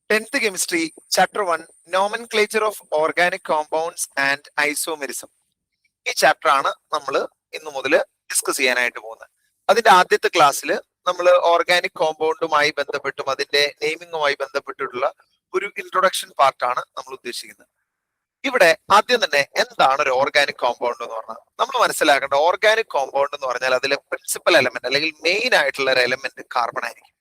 10th Chemistry, Chapter 1, Nomenclature of Organic Compounds and Isomerism. ഈ chapter ആണ് നമ്മൾ ഇന്നു മുതൽ ഡിസ്കസ് ചെയ്യാനായിട്ട് പോകുന്നത്. അതിന്റെ ആദ്യത്തെ ക്ലാസ്സിൽ നമ്മൾ ഓർഗാനിക് കോമ്പൗണ്ടുമായി ബന്ധപ്പെട്ടും അതിന്റെ നെയിമിങ്ങുമായി ബന്ധപ്പെട്ടിട്ടുള്ള ഒരു ഇൻട്രൊഡക്ഷൻ പാർട്ടാണ് നമ്മൾ ഉദ്ദേശിക്കുന്നത്. ഇവിടെ ആദ്യം തന്നെ എന്താണ് ഒരു ഓർഗാനിക് കോമ്പൗണ്ട് എന്ന് പറഞ്ഞാൽ നമ്മൾ മനസ്സിലാക്കേണ്ട ഓർഗാനിക് കോമ്പൗണ്ട് എന്ന് പറഞ്ഞാൽ അതിലെ പ്രിൻസിപ്പൽ എലമെന്റ് അല്ലെങ്കിൽ മെയിൻ ആയിട്ടുള്ള ഒരു എലമെന്റ് കാർബൺ ആയിരിക്കും.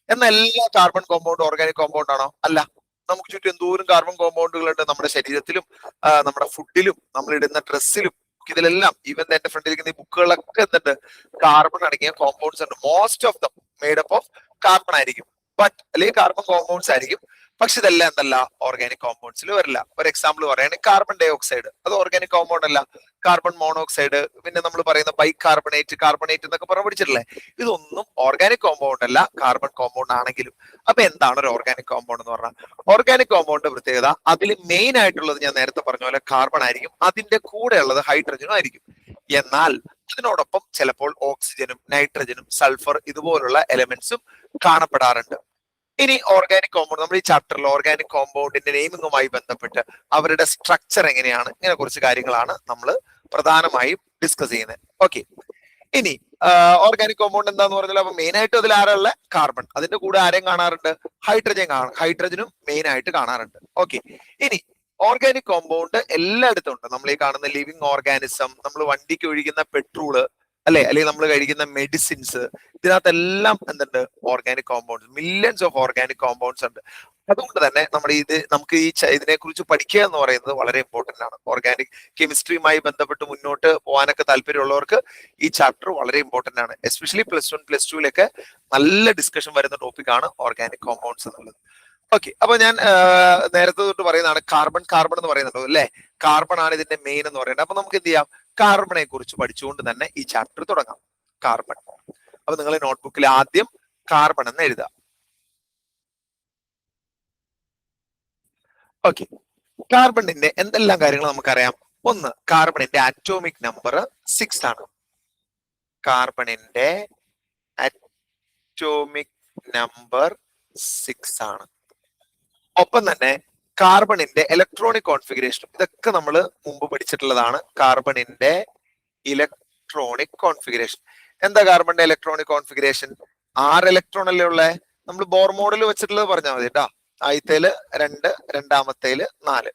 എന്നാൽ എല്ലാ കാർബൺ കോമ്പൗണ്ട് ഓർഗാനിക് കോമ്പൗണ്ട് ആണോ? അല്ല. നമുക്ക് ചുറ്റും എന്തോരം കാർബൺ കോമ്പൗണ്ടുകളുണ്ട് നമ്മുടെ ശരീരത്തിലും നമ്മുടെ ഫുഡിലും നമ്മൾ ഇടുന്ന ഡ്രസ്സിലും ഇതിലെല്ലാം. ഈവൻ എന്റെ ഫ്രണ്ടിലിരിക്കുന്ന ഈ ബുക്കുകളൊക്കെ എന്തുണ്ട്? കാർബൺ അടങ്ങിയ കോമ്പൗണ്ട്സ് ഉണ്ട്. Most of them made up of carbon ആയിരിക്കും, അല്ലെങ്കിൽ കാർബൺ കോമ്പൗണ്ട്സ് ആയിരിക്കും. പക്ഷെ ഇതെല്ലാം എന്തല്ല, ഓർഗാനിക് കോമ്പൗണ്ട്സിൽ വരില്ല. ഒരു എക്സാമ്പിൾ പറയുകയാണെങ്കിൽ കാർബൺ ഡൈ ഓക്സൈഡ്, അത് ഓർഗാനിക് കോമ്പൗണ്ട് അല്ല. കാർബൺ മോണോക്സൈഡ്, പിന്നെ നമ്മൾ പറയുന്ന ബൈകാർബണേറ്റ്, കാർബണേറ്റ് എന്നൊക്കെ പറഞ്ഞ് പഠിച്ചിട്ടില്ലേ? ഇതൊന്നും ഓർഗാനിക് കോമ്പൗണ്ട് അല്ല, കാർബൺ കോമ്പൗണ്ട് ആണെങ്കിലും. അപ്പൊ എന്താണ് ഒരു ഓർഗാനിക് കോമ്പൗണ്ട് എന്ന് പറഞ്ഞാൽ? ഓർഗാനിക് കോമ്പൗണ്ട് പ്രത്യേകത, അതിൽ മെയിൻ ആയിട്ടുള്ളത് ഞാൻ നേരത്തെ പറഞ്ഞ പോലെ കാർബൺ ആയിരിക്കും, അതിന്റെ കൂടെ ഉള്ളത് ഹൈഡ്രജനും ആയിരിക്കും. എന്നാൽ ഇതിനോടൊപ്പം ചിലപ്പോൾ ഓക്സിജനും നൈട്രജനും സൾഫർ ഇതുപോലുള്ള എലമെന്റ്സും കാണപ്പെടാറുണ്ട്. ഇനി ഓർഗാനിക് കോമ്പൗണ്ട്, നമ്മൾ ഈ ചാപ്റ്ററിൽ ഓർഗാനിക് കോമ്പൗണ്ടിന്റെ നെയിമിങ്ങുമായി ബന്ധപ്പെട്ട് അവരുടെ സ്ട്രക്ചർ എങ്ങനെയാണ്, ഇങ്ങനെ കുറച്ച് കാര്യങ്ങളാണ് നമ്മൾ പ്രധാനമായും ഡിസ്കസ് ചെയ്യുന്നത്. ഓക്കെ, ഇനി ഓർഗാനിക് കോമ്പൗണ്ട് എന്താന്ന് പറഞ്ഞാൽ അപ്പൊ മെയിൻ ആയിട്ട് അതിൽ ആരുള്ള കാർബൺ, അതിന്റെ കൂടെ ആരെയും കാണാറുണ്ട്? ഹൈഡ്രജനും മെയിൻ ആയിട്ട് കാണാറുണ്ട്. ഓക്കെ, ഇനി ഓർഗാനിക് കോമ്പൗണ്ട് എല്ലായിടത്തും ഉണ്ട്. നമ്മൾ ഈ കാണുന്ന ലിവിങ് ഓർഗാനിസം, നമ്മൾ വണ്ടിക്ക് ഒഴിക്കുന്ന പെട്രോള്, അല്ലെങ്കിൽ നമ്മൾ കഴിക്കുന്ന മെഡിസിൻസ്, ഇതിനകത്തെല്ലാം എന്തുണ്ട്? Organic compounds, millions of organic compounds ഉണ്ട്. അതുകൊണ്ട് തന്നെ നമുക്ക് ഇതിനെ കുറിച്ച് പഠിക്കുക എന്ന് പറയുന്നത് വളരെ ഇമ്പോർട്ടന്റ് ആണ്. ഓർഗാനിക് കെമിസ്ട്രിയുമായി ബന്ധപ്പെട്ട് മുന്നോട്ട് പോകാനൊക്കെ താല്പര്യമുള്ളവർക്ക് ഈ ചാപ്റ്റർ വളരെ ഇമ്പോർട്ടന്റ് ആണ്. എസ്പെഷ്യലി +1 +2 നല്ല ഡിസ്കഷൻ വരുന്ന ടോപ്പിക് ആണ് ഓർഗാനിക് കോമ്പൗണ്ട്സ് എന്നുള്ളത്. ഓക്കെ, അപ്പൊ ഞാൻ നേരത്തെ തൊട്ട് പറയുന്നതാണ് കാർബൺ എന്ന് പറയുന്നുണ്ടോ അല്ലെ? കാർബൺ ആണ് ഇതിന്റെ മെയിൻ എന്ന് പറയുന്നത്. അപ്പൊ നമുക്ക് എന്ത് ചെയ്യാം? കാർബണെ കുറിച്ച് പഠിച്ചുകൊണ്ട് തന്നെ ഈ ചാപ്റ്റർ തുടങ്ങാം. കാർബൺ. അപ്പൊ നിങ്ങൾ നോട്ട്ബുക്കിൽ ആദ്യം കാർബൺ എന്ന് എഴുതുക. ഓക്കെ, കാർബണിന്റെ എന്തെല്ലാം കാര്യങ്ങൾ നമുക്കറിയാം? ഒന്ന്, കാർബണിന്റെ അറ്റോമിക് നമ്പർ 6 ആണ്. കാർബണിന്റെ അറ്റോമിക് നമ്പർ 6 ആണ്. ഒപ്പം തന്നെ കാർബണിന്റെ ഇലക്ട്രോണിക് കോൺഫിഗറേഷൻ, ഇതൊക്കെ നമ്മൾ മുമ്പ് പഠിച്ചിട്ടുള്ളതാണ്. കാർബണിന്റെ ഇലക്ട്രോണിക് കോൺഫിഗറേഷൻ എന്താ? കാർബണിന്റെ ഇലക്ട്രോണിക് കോൺഫിഗറേഷൻ 6 ഇലക്ട്രോൺ അല്ലേ ഉള്ളേ? നമ്മൾ ബോർ മോഡൽ വെച്ചിട്ടുള്ളത് പറഞ്ഞാൽ മതി കേട്ടോ. ആദ്യത്തേല് 2, രണ്ടാമത്തേല് 4.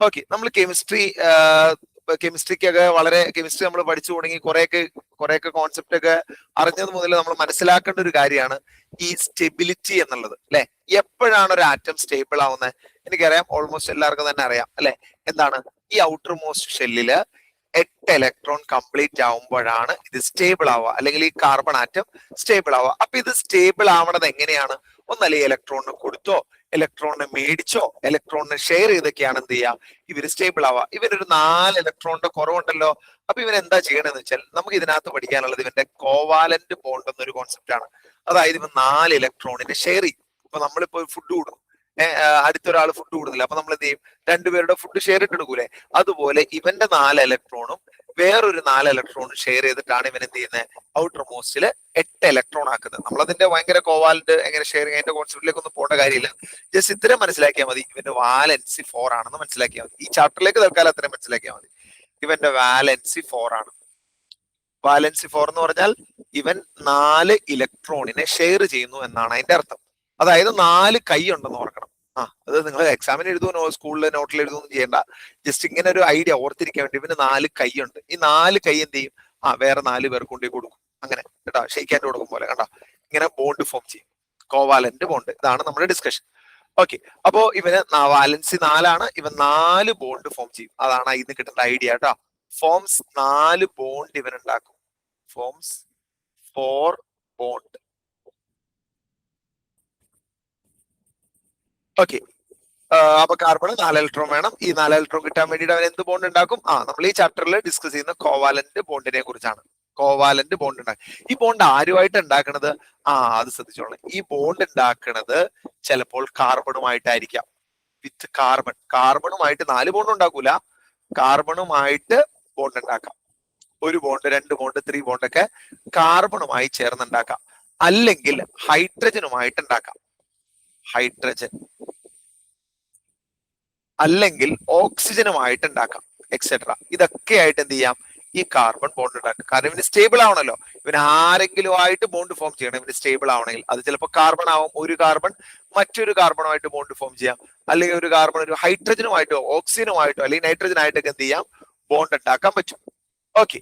ഓക്കെ, നമ്മൾ കെമിസ്ട്രിക്കൊക്കെ കെമിസ്ട്രി നമ്മൾ പഠിച്ചു തുടങ്ങി കുറെയൊക്കെ കോൺസെപ്റ്റ് ഒക്കെ അറിഞ്ഞത് മുതൽ നമ്മൾ മനസ്സിലാക്കേണ്ട ഒരു കാര്യമാണ് ഈ സ്റ്റെബിലിറ്റി എന്നുള്ളത് അല്ലെ. എപ്പോഴാണ് ഒരു ആറ്റം സ്റ്റേബിൾ ആവുന്നത്? എനിക്കറിയാം, ഓൾമോസ്റ്റ് എല്ലാവർക്കും തന്നെ അറിയാം അല്ലെ. എന്താണ്? ഈ ഔട്ടർ മോസ്റ്റ് ഷെല്ലില് 8 ഇലക്ട്രോൺ കംപ്ലീറ്റ് ആവുമ്പോഴാണ് ഇത് സ്റ്റേബിൾ ആവുക, അല്ലെങ്കിൽ ഈ കാർബൺ ആറ്റം സ്റ്റേബിൾ ആവുക. അപ്പൊ ഇത് സ്റ്റേബിൾ ആവണത് എങ്ങനെയാണ്? ഒന്നല്ലേ ഇലക്ട്രോണിന് കൊടുത്തോ, ഇലക്ട്രോണിനെ മേടിച്ചോ, ഇലക്ട്രോണിനെ ഷെയർ ചെയ്തൊക്കെയാണ് എന്ത് ചെയ്യുക? ഇവര് സ്റ്റേബിൾ ആവുക. ഇവനൊരു 4 ഇലക്ട്രോണിന്റെ കുറവുണ്ടല്ലോ. അപ്പൊ ഇവൻ എന്താ ചെയ്യണമെന്ന് വെച്ചാൽ, നമുക്ക് ഇതിനകത്ത് പഠിക്കാനുള്ളത് ഇവന്റെ കോവാലന്റ് ബോണ്ട് എന്നൊരു കോൺസെപ്റ്റ് ആണ്. അതായത് ഇവൻ 4 ഇലക്ട്രോണിനെ ഷെയർ ചെയ്യും. ഇപ്പൊ നമ്മളിപ്പോ ഫുഡ് കൊടുക്കും, അടുത്തൊരാൾ ഫുഡ് കൊടുത്തില്ല, അപ്പൊ നമ്മൾ എന്ത് ചെയ്യും? രണ്ടുപേരുടെ ഫുഡ് ഷെയർ ഇട്ടെടുക്കൂലേ? അതുപോലെ ഇവന്റെ 4 ഇലക്ട്രോണും വേറൊരു 4 ഇലക്ട്രോണും ഷെയർ ചെയ്തിട്ടാണ് ഇവൻ എന്ത് ചെയ്യുന്നത്? ഔട്ടർ മോസ്റ്റില് 8 ഇലക്ട്രോൺ ആക്കുന്നത്. നമ്മളതിന്റെ ഭയങ്കര കോവാലന്റ് എങ്ങനെ ഷെയർ ചെയ്യുക, അതിന്റെ കോൺസെപ്റ്റിലേക്ക് ഒന്നും പോകേണ്ട കാര്യമില്ല. ജസ്റ്റ് ഇത്രയും മനസ്സിലാക്കിയാൽ മതി. ഇവന്റെ വാലൻസി 4 ആണെന്ന് മനസ്സിലാക്കിയാൽ മതി. ഈ ചാപ്റ്ററിലേക്ക് തൽക്കാലം അത്രയും മനസ്സിലാക്കിയാൽ മതി. ഇവന്റെ വാലൻസി 4 ആണ്. വാലൻസി 4 എന്ന് പറഞ്ഞാൽ ഇവൻ 4 ഇലക്ട്രോണിനെ ഷെയർ ചെയ്യുന്നു എന്നാണ് അതിന്റെ അർത്ഥം. അതായത് 4 കൈ ഉണ്ടെന്ന് ഓർക്കണം. അത് നിങ്ങൾ എക്സാമിന് എഴുതുമോ സ്കൂളിൽ നോട്ടിൽ എഴുതുമൊന്നും ചെയ്യേണ്ട. ജസ്റ്റ് ഇങ്ങനെ ഒരു ഐഡിയ ഓർത്തിരിക്കാൻ വേണ്ടി. ഇവന് 4 കൈ ഉണ്ട്. ഈ 4 കൈ എന്ത് ചെയ്യും? വേറെ 4 പേർക്ക് കൊണ്ടു കൊടുക്കും. അങ്ങനെ കേട്ടോ, ഷെയ്ക്ക് ഹാൻഡ് കൊടുക്കും പോലെ കണ്ടോ, ഇങ്ങനെ ബോണ്ട് ഫോം ചെയ്യും. Covalent bond. ഇതാണ് നമ്മുടെ ഡിസ്കഷൻ. ഓക്കെ, അപ്പോ ഇവന് വാലൻസി 4 ആണ്. ഇവൻ 4 ബോണ്ട് ഫോം ചെയ്യും. അതാണ് ഇതിന് കിട്ടുന്ന ഐഡിയ കേട്ടോ. ഫോംസ് 4 ബോണ്ട് ഇവൻ ഉണ്ടാക്കും. Forms 4 bond. ഓക്കെ, അപ്പൊ കാർബൺ 4 ഇലക്ട്രോൺ വേണം. ഈ 4 ഇലക്ട്രോൺ കിട്ടാൻ വേണ്ടിയിട്ട് അവൻ എന്ത് ബോണ്ട് ഉണ്ടാക്കും? നമ്മൾ ഈ ചാപ്റ്ററിൽ ഡിസ്കസ് ചെയ്യുന്ന കോവാലന്റ് ബോണ്ടിനെ കുറിച്ചാണ്. കോവാലന്റ് ബോണ്ട് ഉണ്ടാക്കും. ഈ ബോണ്ട് ആരുമായിട്ട് ഉണ്ടാക്കണത്? അത് ശ്രദ്ധിച്ചോളാം. ഈ ബോണ്ട് ഉണ്ടാക്കണത് ചിലപ്പോൾ കാർബണുമായിട്ടായിരിക്കാം. വിത്ത് കാർബണുമായിട്ട് 4 ബോണ്ട് ഉണ്ടാക്കൂല. കാർബണുമായിട്ട് ബോണ്ട് ഉണ്ടാക്കാം. 1 ബോണ്ട്, 2 ബോണ്ട്, 3 ബോണ്ട് ഒക്കെ കാർബണുമായി ചേർന്നുണ്ടാക്കാം. അല്ലെങ്കിൽ ഹൈഡ്രജനുമായിട്ട് ഉണ്ടാക്കാം. ഹൈഡ്രജൻ അല്ലെങ്കിൽ ഓക്സിജനുമായിട്ട് ഉണ്ടാക്കാം എക്സെട്ര. ഇതൊക്കെ ആയിട്ട് എന്ത് ചെയ്യാം, ഈ കാർബൺ ബോണ്ട് ഉണ്ടാക്കാം. കാരണം ഇവന് സ്റ്റേബിൾ ആവണല്ലോ, ഇവന് ആരെങ്കിലും ആയിട്ട് ബോണ്ട് ഫോം ചെയ്യണം ഇവന് സ്റ്റേബിൾ ആവണമെങ്കിൽ. അത് ചിലപ്പോൾ കാർബൺ ആവും, ഒരു കാർബൺ മറ്റൊരു കാർബണുമായിട്ട് ബോണ്ട് ഫോം ചെയ്യാം, അല്ലെങ്കിൽ ഒരു കാർബൺ ഒരു ഹൈഡ്രജനുമായിട്ടോ ഓക്സിജനുമായിട്ടോ അല്ലെങ്കിൽ നൈട്രജൻ ആയിട്ടൊക്കെ എന്ത് ചെയ്യാം, ബോണ്ട് ഉണ്ടാക്കാൻ പറ്റും. ഓക്കെ,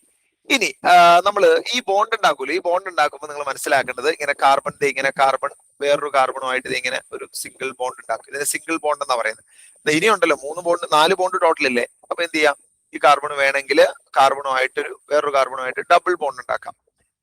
ഇനി നമ്മൾ ഈ ബോണ്ട് ഉണ്ടാക്കൂല്ലോ, ഈ ബോണ്ട് ഉണ്ടാക്കുമ്പോൾ നിങ്ങൾ മനസ്സിലാക്കേണ്ടത് ഇങ്ങനെ കാർബൺ ഇങ്ങനെ കാർബൺ വേറൊരു കാർബണുമായിട്ട് ഇങ്ങനെ ഒരു സിംഗിൾ ബോണ്ട് ഉണ്ടാക്കും. ഇതിന് സിംഗിൾ ബോണ്ട് എന്നാ പറയുന്നത്. ഇനി ഉണ്ടല്ലോ 3 ബോണ്ട് 4 ബോണ്ട് ടോട്ടൽ ഇല്ലേ, അപ്പൊ എന്ത് ചെയ്യാം, ഈ കാർബൺ വേണമെങ്കിൽ കാർബണുമായിട്ടൊരു വേറൊരു കാർബണുമായിട്ട് ഡബിൾ ബോണ്ട് ഉണ്ടാക്കാം,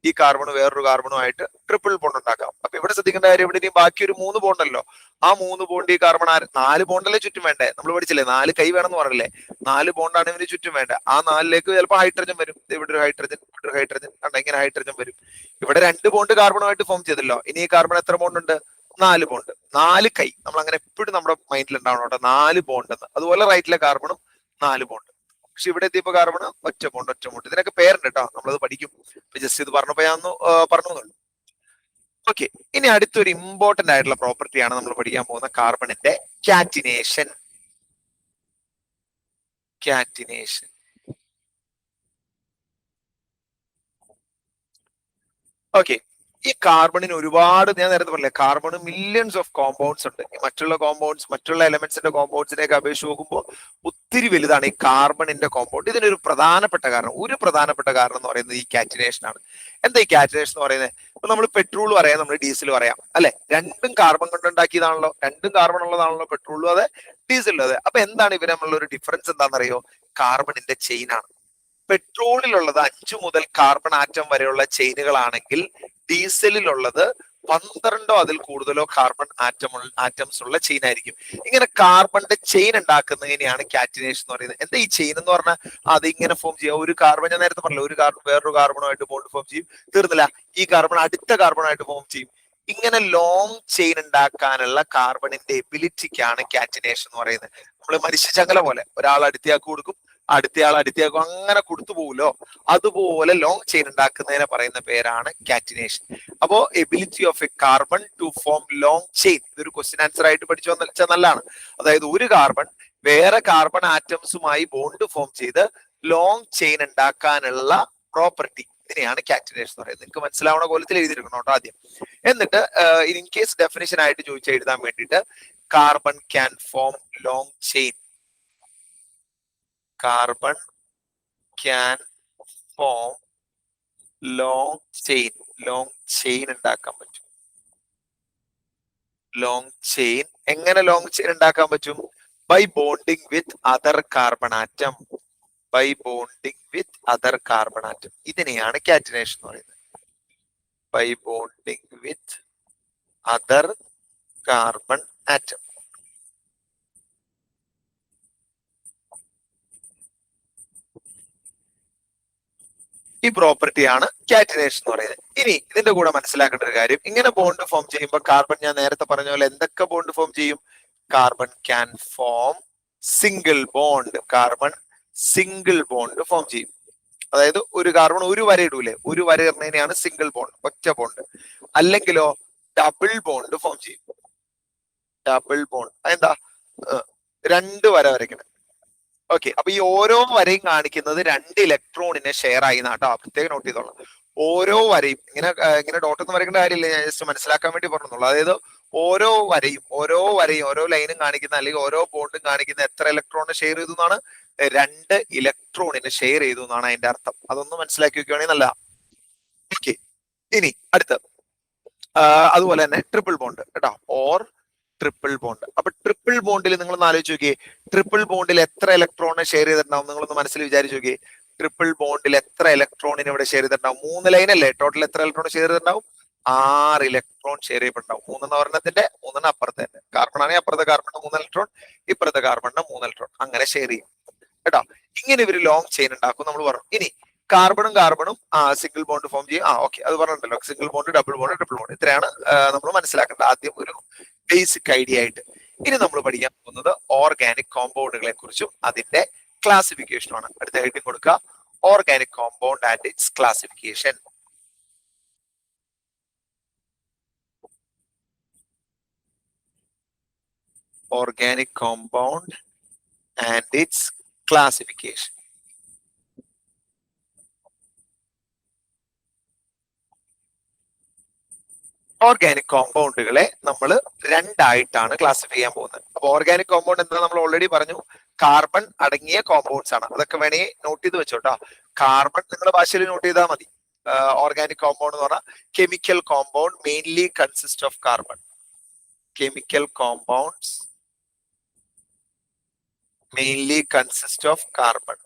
ഈ കാർബൺ വേറൊരു കാർബണുമായിട്ട് ട്രിപ്പിൾ ബോണ്ട് ഉണ്ടാക്കാം. അപ്പൊ ഇവിടെ ശ്രദ്ധിക്കേണ്ട കാര്യം, ഇവിടെ ഇനി ബാക്കി ഒരു 3 ബോണ്ടല്ലോ, ആ 3 ബോണ്ട് ഈ കാർബൺ 4 ബോണ്ടല്ലേ ചുറ്റും വേണ്ടേ, നമ്മൾ പഠിച്ചില്ലേ 4 കൈ വേണമെന്ന് പറഞ്ഞില്ലേ, 4 ബോണ്ടാണ് ഇവന് ചുറ്റും വേണ്ട. ആ 4ലേക്ക് ചിലപ്പോൾ ഹൈഡ്രജൻ വരും, ഇവിടെ ഒരു ഹൈഡ്രജൻ ഇവിടെ ഒരു ഹൈഡ്രജൻ ഇങ്ങനെ ഹൈഡ്രജൻ വരും. ഇവിടെ 2 ബോണ്ട് കാർബണുമായിട്ട് ഫോം ചെയ്തല്ലോ, ഇനി ഈ കാർബൺ എത്ര ബോണ്ട് ഉണ്ട്, 4 ബോണ്ട്, 4 കൈ. നമ്മൾ അങ്ങനെ എപ്പോഴും നമ്മുടെ മൈൻഡിൽ ഉണ്ടാവണം കേട്ടോ, 4 ബോണ്ട് എന്ന്. അതുപോലെ റൈറ്റിലെ കാർബണും 4 ബോണ്ട്. പക്ഷെ ഇവിടെ എത്തിയപ്പോ കാർബൺ ഒറ്റ ബോണ്ട്. ഇതിനൊക്കെ പേരുണ്ട് കേട്ടോ, നമ്മളത് പഠിക്കും. ജസ്റ്റ് ഇത് പറഞ്ഞപ്പോ ഞാൻ പറഞ്ഞു. ഓക്കെ, ഇനി അടുത്തൊരു ഇമ്പോർട്ടന്റ് ആയിട്ടുള്ള പ്രോപ്പർട്ടിയാണ് നമ്മൾ പഠിക്കാൻ പോകുന്ന കാർബണിന്റെ കാറ്റിനേഷൻ. ഓക്കെ, ഈ കാർബണിന് ഒരുപാട്, ഞാൻ നേരത്തെ പറഞ്ഞില്ലേ കാർബണ് മില്യൺസ് ഓഫ് കോമ്പൗണ്ട്സ് ഉണ്ട്. മറ്റുള്ള കോമ്പൗണ്ട്സ് മറ്റുള്ള എലമെന്റ്സിന്റെ കോമ്പൗണ്ട്സിനെയൊക്കെ അപേക്ഷിച്ച് നോക്കുമ്പോൾ ഒത്തിരി വലുതാണ് ഈ കാർബണിന്റെ കോമ്പൗണ്ട്. ഇതിനൊരു പ്രധാനപ്പെട്ട കാരണം എന്ന് പറയുന്നത് ഈ കാറ്റിനേഷൻ ആണ്. എന്താ ഈ കാറ്റിനേഷൻ എന്ന് പറയുന്നത്? ഇപ്പൊ നമ്മൾ പെട്രോൾ പറയാം, നമ്മൾ ഡീസൽ പറയാം അല്ലെ, രണ്ടും കാർബൺ കൊണ്ട് ഉണ്ടാക്കിയതാണല്ലോ, രണ്ടും കാർബൺ ഉള്ളതാണല്ലോ പെട്രോളും അതെ ഡീസലും അതെ. അപ്പൊ എന്താണ് ഇവർ തമ്മിലുള്ള ഒരു ഡിഫറൻസ് എന്താണെന്നറിയോ? കാർബണിന്റെ ചെയിൻ ആണ്. പെട്രോളിലുള്ളത് 5 മുതൽ കാർബൺ ആറ്റം വരെയുള്ള ചെയിനുകളാണെങ്കിൽ ഡീസലിലുള്ളത് 12 അതിൽ കൂടുതലോ കാർബൺ ആറ്റംസ് ഉള്ള ചെയിൻ ആയിരിക്കും. ഇങ്ങനെ കാർബണിന്റെ ചെയിൻ ഉണ്ടാക്കുന്നതിനെയാണ് കാറ്റിനേഷൻ എന്ന് പറയുന്നത്. എന്താ ഈ ചെയിൻ എന്ന് പറഞ്ഞാൽ? അത് ഇങ്ങനെ ഫോം ചെയ്യുക, ഒരു കാർബൺ, ഞാൻ നേരത്തെ പറഞ്ഞില്ല, ഒരു കാർബൺ വേറൊരു കാർബണുമായിട്ട് ബോണ്ട് ഫോം ചെയ്യും, തീർന്നില്ല, ഈ കാർബൺ അടുത്ത കാർബണായിട്ട് ഫോം ചെയ്യും. ഇങ്ങനെ ലോങ് ചെയിൻ ഉണ്ടാക്കാനുള്ള കാർബണിന്റെ എബിലിറ്റിക്കാണ് കാറ്റിനേഷൻ എന്ന് പറയുന്നത്. നമ്മൾ മരിച്ച ചങ്ങല പോലെ, ഒരാൾ അടുത്തയാൾക്ക് കൊടുക്കും, അടുത്തയാൾ അടുത്തയാൾക്കും, അങ്ങനെ കൊടുത്തു പോകുമല്ലോ, അതുപോലെ ലോങ് ചെയിൻ ഉണ്ടാക്കുന്നതിനെ പറയുന്ന പേരാണ് കാറ്റിനേഷൻ. അപ്പോ ability of a carbon to form long chain, ഇതൊരു ക്വസ്റ്റ്യൻ ആൻസർ ആയിട്ട് പഠിച്ചു വെച്ചാൽ നല്ലതാണ്. അതായത് ഒരു കാർബൺ വേറെ കാർബൺ ആറ്റംസുമായി ബോണ്ട് ഫോം ചെയ്ത് ലോങ് ചെയിൻ ഉണ്ടാക്കാനുള്ള പ്രോപ്പർട്ടി, ഇതിനെയാണ് കാറ്റിനേഷൻ എന്ന് പറയുന്നത്. നിങ്ങൾക്ക് മനസ്സിലാവുന്ന കോലത്തിൽ എഴുതിയിരിക്കണം കേട്ടോ ആദ്യം. എന്നിട്ട് ഇൻ കേസ് ഡെഫിനിഷൻ ആയിട്ട് ചോദിച്ചാൽ എഴുതാൻ വേണ്ടിയിട്ട്, carbon can form long chain. Carbon can form long chain ഉണ്ടാക്കാൻ പറ്റും. ലോങ് ചെയിൻ എങ്ങനെ ലോങ് ചെയിൻ ഉണ്ടാക്കാൻ പറ്റും? By bonding with other carbon atom. ഇതിനെയാണ് കാറ്റിനേഷൻ എന്ന് പറയുന്നത്. By bonding with other carbon atom. ഈ പ്രോപ്പർട്ടിയാണ് കാറ്റിനേഷൻ എന്ന് പറയുന്നത്. ഇനി ഇതിന്റെ കൂടെ മനസ്സിലാക്കേണ്ട ഒരു കാര്യം, ഇങ്ങനെ ബോണ്ട് ഫോം ചെയ്യുമ്പോൾ കാർബൺ, ഞാൻ നേരത്തെ പറഞ്ഞ പോലെ എന്തൊക്കെ ബോണ്ട് ഫോം ചെയ്യും? Carbon can form single bond. Carbon single bond form ചെയ്യും. അതായത് ഒരു കാർബൺ ഒരു വര ഇടൂലേ, ഒരു വര ഇടുന്നതിനെയാണ് സിംഗിൾ ബോണ്ട്, ഒറ്റ ബോണ്ട്. അല്ലെങ്കിലോ ഡബിൾ ബോണ്ട് ഫോം ചെയ്യും. ഡബിൾ ബോണ്ട് അതെന്താ? 2 വര വരയ്ക്കണം. ഓക്കെ, അപ്പൊ ഈ ഓരോ വരയും കാണിക്കുന്നത് 2 ഇലക്ട്രോണിനെ ഷെയർ ആയി നാട്ടോ, പ്രത്യേകം നോട്ട് ചെയ്തോളാം. ഓരോ വരയും ഇങ്ങനെ ഡോട്ട് ഒന്നും വരയ്ക്കേണ്ട കാര്യമില്ല, ഞാൻ ജസ്റ്റ് മനസ്സിലാക്കാൻ വേണ്ടി പറഞ്ഞുള്ളൂ. അതായത് ഓരോ വരയും ഓരോ ലൈനും കാണിക്കുന്ന, അല്ലെങ്കിൽ ഓരോ ബോണ്ടും കാണിക്കുന്ന എത്ര ഇലക്ട്രോണിനെ ഷെയർ ചെയ്തു എന്നാണ്? 2 ഇലക്ട്രോണിനെ ഷെയർ ചെയ്തു എന്നാണ് അതിന്റെ അർത്ഥം. അതൊന്ന് മനസ്സിലാക്കി വെക്കുകയാണെങ്കിൽ നല്ല. ഓക്കെ, ഇനി അടുത്ത അതുപോലെ തന്നെ ട്രിപ്പിൾ ബോണ്ട് കേട്ടോ, ഓർ ട്രിപ്പിൾ ബോണ്ട്. അപ്പൊ ട്രിപ്പിൾ ബോണ്ടിൽ നിങ്ങൾ ഒന്ന് ആലോചിച്ച് നോക്കിയേ, ട്രിപ്പിൾ ബോണ്ടിൽ എത്ര ഇലക്ട്രോണിനെ ഷെയർ ചെയ്തിട്ടുണ്ടാവും? നിങ്ങളൊന്ന് മനസ്സിൽ വിചാരിച്ചു നോക്കിയേ, ട്രിപ്പിൾ ബോണ്ടിൽ എത്ര ഇലക്ട്രോണിനെ ഇവിടെ ഷെയർ ചെയ്തിട്ടുണ്ടാവും? 3 ലൈൻ അല്ലേ, ടോട്ടൽ എത്ര ഇലക്ട്രോൺ ഷെയർ ചെയ്തിട്ടുണ്ടാവും? 6 ഇലക്ട്രോൺ ഷെയർ ചെയ്യപ്പെട്ടുണ്ടാവും. 3 ഒരെണ്ണത്തിന്റെ, 3 അപ്പുറത്തെ കാർബൺ ആണെങ്കിൽ അപ്പുറത്തെ കാർബണിന്റെ 3 ഇലക്ട്രോൺ, ഇപ്പുറത്തെ കാർബണിന്റെ 3 ഇലക്ട്രോൺ, അങ്ങനെ ഷെയർ ചെയ്യും കേട്ടോ. ഇങ്ങനെ ഇവര് ലോങ് ചെയിൻ ഉണ്ടാക്കും നമ്മൾ പറഞ്ഞു. ഇനി കാർബണും സിംഗിൾ ബോണ്ട് ഫോം ചെയ്യും. ഓക്കെ, അത് പറഞ്ഞിട്ടുണ്ടല്ലോ, single bond, double bond, triple bond, ഇത്രയാണ് നമ്മൾ മനസ്സിലാക്കേണ്ടത് ആദ്യം ഒരു ബേസിക് ഐഡിയ ആയിട്ട്. ഇനി നമ്മൾ പഠിക്കാൻ പോകുന്നത് ഓർഗാനിക് കോമ്പൗണ്ടുകളെ കുറിച്ചും അതിന്റെ ക്ലാസിഫിക്കേഷനുമാണ്. അടുത്ത ഹെഡിങ് കൊടുക്കുക, organic compound and its classification. Organic compound and its classification. Organic കോമ്പൗണ്ടുകളെ നമ്മൾ രണ്ടായിട്ടാണ് ക്ലാസിഫൈ ചെയ്യാൻ പോകുന്നത്. അപ്പൊ ഓർഗാനിക് കോമ്പൗണ്ട് എന്താ നമ്മൾ ഓൾറെഡി പറഞ്ഞു, കാർബൺ അടങ്ങിയ കോമ്പൗണ്ട്സ് ആണ്. അതൊക്കെ വേണേ നോട്ട് ചെയ്ത് വെച്ചോട്ടോ. കാർബൺ നിങ്ങളുടെ ഭാഷയിൽ നോട്ട് ചെയ്താൽ മതി. ഓർഗാനിക് കോമ്പൗണ്ട് എന്ന് പറഞ്ഞാൽ chemical compound mainly consist of carbon. Chemical compounds mainly consist of carbon.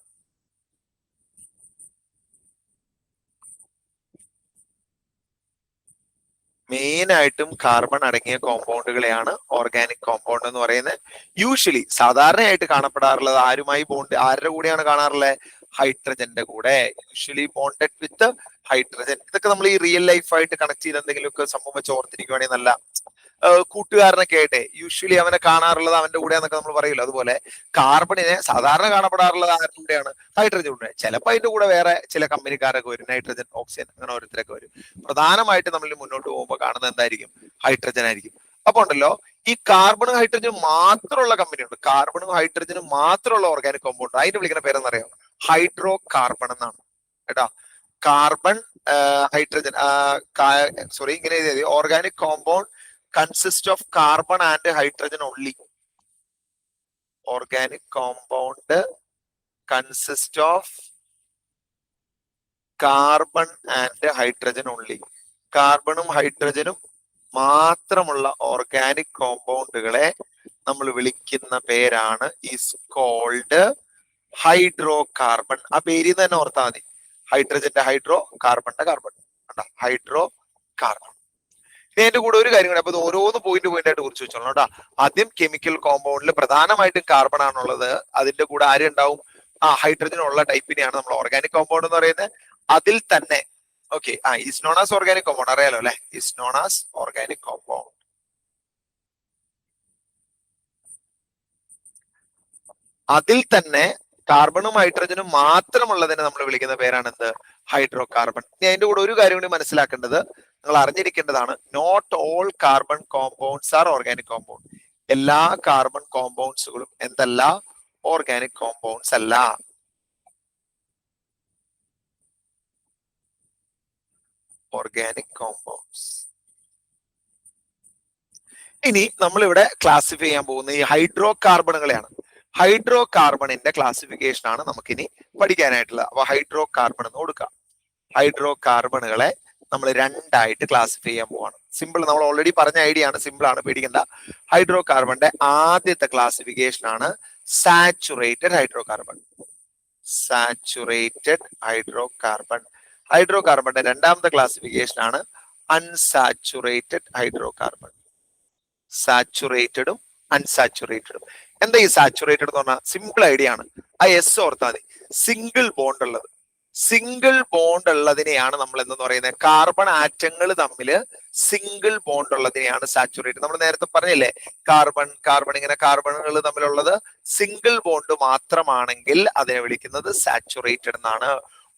Main ആയിട്ടും കാർബൺ അടങ്ങിയ കോമ്പൗണ്ടുകളെയാണ് ഓർഗാനിക് കോമ്പൗണ്ട് എന്ന് പറയുന്നത്. യൂഷ്വലി സാധാരണയായിട്ട് കാണപ്പെടാറുള്ളത് ആരുമായി ബോണ്ട്, ആരുടെ കൂടെയാണ് കാണാറുള്ളത്? ഹൈഡ്രജന്റെ കൂടെ. Usually bonded with hydrogen. ഇതൊക്കെ നമ്മൾ ഈ റിയൽ ലൈഫായിട്ട് കണക്ട് ചെയ്ത് എന്തെങ്കിലുമൊക്കെ സംഭവം വെച്ച് ഓർത്തിരിക്കുകയാണെങ്കിൽ നല്ല കൂട്ടുകാരനൊക്കെ ആയിട്ടെ യൂഷ്വലി അവനെ കാണാറുള്ളത് അവന്റെ കൂടെ എന്നൊക്കെ നമ്മൾ പറയില്ല. അതുപോലെ കാർബണിനെ സാധാരണ കാണപ്പെടാറുള്ളത് ആരുടെ കൂടെയാണ്? ഹൈഡ്രജൻ കൂടെ. ചിലപ്പോൾ അതിന്റെ കൂടെ വേറെ ചില കമ്പനിക്കാരൊക്കെ വരും, നൈട്രജൻ, ഓക്സിജൻ, അങ്ങനെ ഓരോരുത്തരൊക്കെ വരും. പ്രധാനമായിട്ട് നമ്മൾ മുന്നോട്ട് പോകുമ്പോൾ കാണുന്നത് എന്തായിരിക്കും? ഹൈഡ്രജൻ ആയിരിക്കും. അപ്പൊ ഉണ്ടല്ലോ, ഈ കാർബണും ഹൈഡ്രജനും മാത്രമുള്ള കമ്പനി ഉണ്ട്. കാർബണും ഹൈഡ്രജനും മാത്രമുള്ള ഓർഗാനിക് കോമ്പൗണ്ട്. അതിന് വിളിക്കുന്ന പേരെന്നറിയാം? ഹൈഡ്രോ കാർബൺ എന്നാണ് കേട്ടോ. കാർബൺ ഹൈഡ്രജൻ സോറി ഇങ്ങനെ എഴുതിയത്, organic compound consist of carbon and hydrogen only. Organic compound consist of carbon and hydrogen only. കാർബണും ഹൈഡ്രജനും മാത്രമുള്ള ഓർഗാനിക് കോമ്പൗണ്ടുകളെ നമ്മൾ വിളിക്കുന്ന പേരാണ് ഈസ് കോൾഡ് ഹൈഡ്രോ കാർബൺ. ആ പേരിൽ തന്നെ ഓർത്താൽ മതി. ഹൈഡ്രജന്റെ ഹൈഡ്രോ, കാർബണിന്റെ കാർബൺ. Hydro carbon. ഇതിന്റെ കൂടെ ഒരു കാര്യം കൂടെ, അപ്പൊ ഓരോന്ന് പോയിന്റ് ആയിട്ട് കുറിച്ച് വെച്ചോളൂ കേട്ടോ. ആദ്യം കെമിക്കൽ കോമ്പൗണ്ടിൽ പ്രധാനമായിട്ടും കാർബൺ ആണുള്ളത്. അതിന്റെ കൂടെ ആരുണ്ടാവും? ഹൈഡ്രജൻ ഉള്ള ടൈപ്പിനെയാണ് നമ്മൾ ഓർഗാനിക് കോമ്പൗണ്ട് എന്ന് പറയുന്നത്. അതിൽ തന്നെ okay is known as organic compound അറിയാലോ അല്ലെ? Is known as organic compound. അതിൽ തന്നെ കാർബണും ഹൈഡ്രജനും മാത്രമുള്ളതിനെ നമ്മൾ വിളിക്കുന്ന പേരാണ് എന്ത്? Hydrocarbon. ഇനി അതിന്റെ കൂടെ ഒരു കാര്യം കൂടി മനസ്സിലാക്കേണ്ടത്, നിങ്ങൾ അറിഞ്ഞിരിക്കേണ്ടതാണ്, not all carbon compounds are organic compound. എല്ലാ കാർബൺ കോമ്പൗണ്ട്സുകളും എന്തല്ല? ഓർഗാനിക് കോമ്പൗണ്ട്സ് അല്ല. Organic compounds. ഇനി നമ്മളിവിടെ ക്ലാസിഫൈ ചെയ്യാൻ പോകുന്ന ഈ ഹൈഡ്രോ കാർബണുകളെയാണ്. ഹൈഡ്രോ കാർബണിന്റെ ക്ലാസിഫിക്കേഷൻ ആണ് നമുക്കിനി പഠിക്കാനായിട്ടുള്ളത്. അപ്പൊ ഹൈഡ്രോ കാർബൺ എന്ന് കൊടുക്കാം. ഹൈഡ്രോ കാർബണുകളെ നമ്മൾ രണ്ടായിട്ട് ക്ലാസിഫൈ ചെയ്യാൻ പോവാണ്. സിമ്പിൾ, നമ്മൾ ഓൾറെഡി പറഞ്ഞ ഐഡിയ ആണ്, സിമ്പിൾ ആണ്, പേടിക്കണ്ട. ഹൈഡ്രോ കാർബണിന്റെ ആദ്യത്തെ ക്ലാസിഫിക്കേഷൻ ആണ് saturated hydrocarbon. Saturated hydrocarbon. ഹൈഡ്രോ കാർബണിന്റെ രണ്ടാമത്തെ ക്ലാസിഫിക്കേഷൻ ആണ് അൺസാച്ചുറേറ്റഡ് ഹൈഡ്രോ കാർബൺ. സാച്ചുറേറ്റഡും അൺസാച്ചുറേറ്റഡും. എന്താ ഈ സാച്ചുറേറ്റഡ് എന്ന് പറഞ്ഞാൽ? സിമ്പിൾ ഐഡിയ ആണ്. ആ എസ് ഓർത്താൽ മതി. സിംഗിൾ ബോണ്ട് ഉള്ളത്. സിംഗിൾ ബോണ്ട് ഉള്ളതിനെയാണ് നമ്മൾ എന്തെന്ന് പറയുന്നത്? കാർബൺ ആറ്റങ്ങൾ തമ്മിൽ സിംഗിൾ ബോണ്ട് ഉള്ളതിനെയാണ് സാച്ചുറേറ്റഡ്. നമ്മൾ നേരത്തെ പറഞ്ഞില്ലേ, കാർബൺ ഇങ്ങനെ കാർബണുകൾ തമ്മിലുള്ളത് സിംഗിൾ ബോണ്ട് മാത്രമാണെങ്കിൽ അതിനെ വിളിക്കുന്നത് സാച്ചുറേറ്റഡ് എന്നാണ്.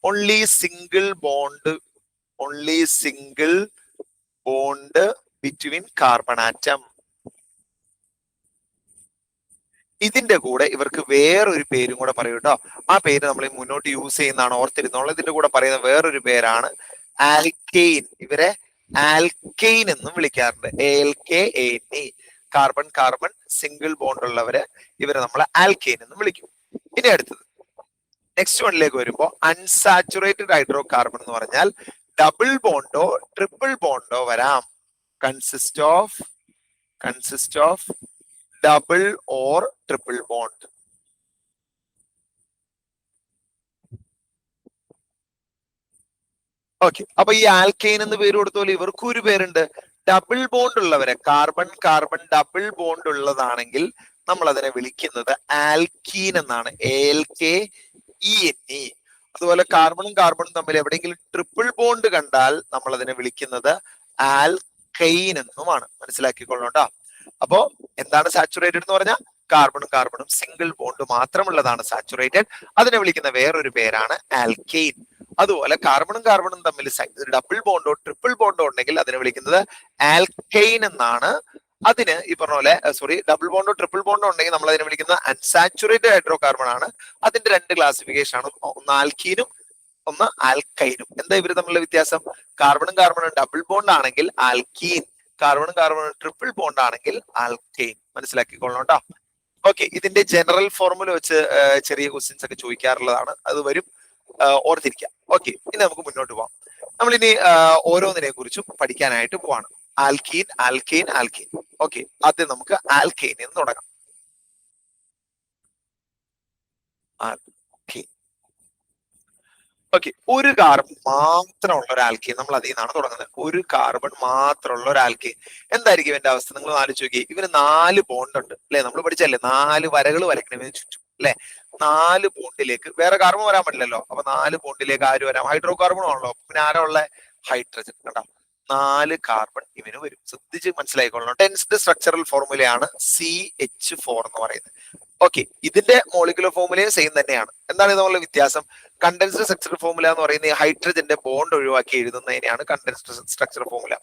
Only single bond between carbon atom. ഇതിന്റെ കൂടെ ഇവർക്ക് വേറൊരു പേരും കൂടെ പറയൂ കേട്ടോ. ആ പേര് നമ്മൾ മുന്നോട്ട് യൂസ് ചെയ്യുന്നതാണ്, ഓർത്തിരുന്നോളൂ. ഇതിന്റെ കൂടെ പറയുന്ന വേറൊരു പേരാണ് ആൽക്കെയിൻ. ഇവരെ ആൽക്കെയിൻ എന്നും വിളിക്കാറുണ്ട്. ALKANE. കാർബൺ സിംഗിൾ ബോണ്ട് ഉള്ളവരെ ഇവരെ നമ്മൾ ആൽക്കെയിൻ എന്നും വിളിക്കും. ഇനി അടുത്തത് നെക്സ്റ്റ് വണ്ണിലേക്ക് വരുമ്പോൾ അൺസാച്ചുറേറ്റഡ് ഹൈഡ്രോ കാർബൺ എന്ന് പറഞ്ഞാൽ ഡബിൾ ബോണ്ടോ ട്രിപ്പിൾ ബോണ്ടോ വരാം. Consist of double or triple bond. Okay, അപ്പൊ ഈ ആൽക്കെയിൻ എന്ന് പേര് കൊടുത്തോലെ ഇവർക്കും ഒരു പേരുണ്ട്. ഡബിൾ ബോണ്ട് ഉള്ളവരെ, കാർബൺ ഡബിൾ ബോണ്ട് ഉള്ളതാണെങ്കിൽ നമ്മൾ അതിനെ വിളിക്കുന്നത് ആൽക്കീൻ എന്നാണ്. ALKENE. അതുപോലെ കാർബണും തമ്മിൽ എവിടെയെങ്കിലും ട്രിപ്പിൾ ബോണ്ട് കണ്ടാൽ നമ്മൾ അതിനെ വിളിക്കുന്നത് ആൽക്കൈൻ എന്നുമാണ്. മനസ്സിലാക്കിക്കൊള്ളണം കേട്ടോ. അപ്പോ എന്താണ് സാച്ചുറേറ്റഡ് എന്ന് പറഞ്ഞാൽ? കാർബണും സിംഗിൾ ബോണ്ട് മാത്രമുള്ളതാണ് സാച്ചുറേറ്റഡ്. അതിനെ വിളിക്കുന്ന വേറൊരു പേരാണ് ആൽക്കെയിൻ. അതുപോലെ കാർബണും തമ്മിൽ ഡബിൾ ബോണ്ടോ ട്രിപ്പിൾ ബോണ്ടോ ഉണ്ടെങ്കിൽ അതിനെ വിളിക്കുന്നത് ആൽക്കെയിൻ എന്നാണ്. അതിന് ഈ പറഞ്ഞ പോലെ ഡബിൾ ബോണ്ടോ ട്രിപ്പിൾ ബോണ്ടോ ഉണ്ടെങ്കിൽ നമ്മൾ അതിനെ വിളിക്കുന്ന അൺസാച്ചുറേറ്റഡ് ഹൈഡ്രോ കാർബൺ ആണ്. അതിന്റെ രണ്ട് ക്ലാസിഫിക്കേഷൻ ആണ്, ഒന്ന് ആൽക്കീനും ഒന്ന് ആൽക്കൈനും. എന്താ ഇവര് തമ്മിലുള്ള വ്യത്യാസം? കാർബണും കാർബണും ഡബിൾ ബോണ്ട് ആണെങ്കിൽ ആൽക്കീൻ, കാർബണും കാർബണും ട്രിപ്പിൾ ബോണ്ട് ആണെങ്കിൽ ആൽക്കൈൻ. മനസ്സിലാക്കിക്കൊള്ളണം കേട്ടോ. ഓക്കെ, ഇതിന്റെ ജനറൽ ഫോർമുല വെച്ച് ചെറിയ ക്വസ്റ്റ്യൻസ് ഒക്കെ ചോദിക്കാറുള്ളതാണ്, അത് വരും, ഓർത്തിരിക്കാം. ഓക്കെ, ഇനി നമുക്ക് മുന്നോട്ട് പോവാം. നമ്മളിനി ഓരോന്നിനെ കുറിച്ചും പഠിക്കാനായിട്ട് പോവാണ്. Alkene, alkane, alkene. ഓക്കെ, ആദ്യം നമുക്ക് ആൽക്കെയിൻ എന്ന് തുടങ്ങാം. ആൽക്കീൻ. ഓക്കെ, ഒരു കാർബൺ മാത്രമുള്ള ഒരു ആൽക്കീൻ, നമ്മൾ അതിൽ നിന്നാണ് തുടങ്ങുന്നത്. ഒരു കാർബൺ മാത്രമുള്ള ഒരു ആൽക്കീൻ എന്തായിരിക്കും ഇവന്റെ അവസ്ഥ? നിങ്ങൾ ആലോചിച്ച് നോക്കി. ഇവന് 4 ബോണ്ട് ഉണ്ട് അല്ലെ? നമ്മൾ പഠിച്ചല്ലേ 4 വരകൾ വരയ്ക്കണം ഇവന് ചുറ്റും അല്ലെ? 4 ബോണ്ടിലേക്ക് വേറെ കാർബൺ വരാൻ പറ്റില്ലല്ലോ. അപ്പൊ 4 ബോണ്ടിലേക്ക് ആര് വരാം? ഹൈഡ്രോ കാർബൺ ആണല്ലോ. പിന്നെ ആരാ ഉള്ള? ഹൈഡ്രജൻ. കണ്ടോ, 4 കാർബൺ ഇവന് വരും. ശ്രദ്ധിച്ച് മനസ്സിലായിക്കൊള്ളണം. ടെൻസ്ഡ് സ്ട്രക്ചറൽ ഫോർമുലയാണ് CH4 എന്ന് പറയുന്നത്. ഓക്കെ, ഇതിന്റെ മോളിക്കുലർ ഫോർമുലയും സെയിം തന്നെയാണ്. എന്താണ് ഇതുള്ള വ്യത്യാസം? കണ്ടൻസ്ഡ് സ്ട്രക്ചർ ഫോർമുല എന്ന് പറയുന്നത് ഹൈഡ്രജന്റെ ബോണ്ട് ഒഴിവാക്കി എഴുതുന്നതിനെയാണ് കണ്ടൻസ്ഡ് സ്ട്രക്ചർ ഫോർമുല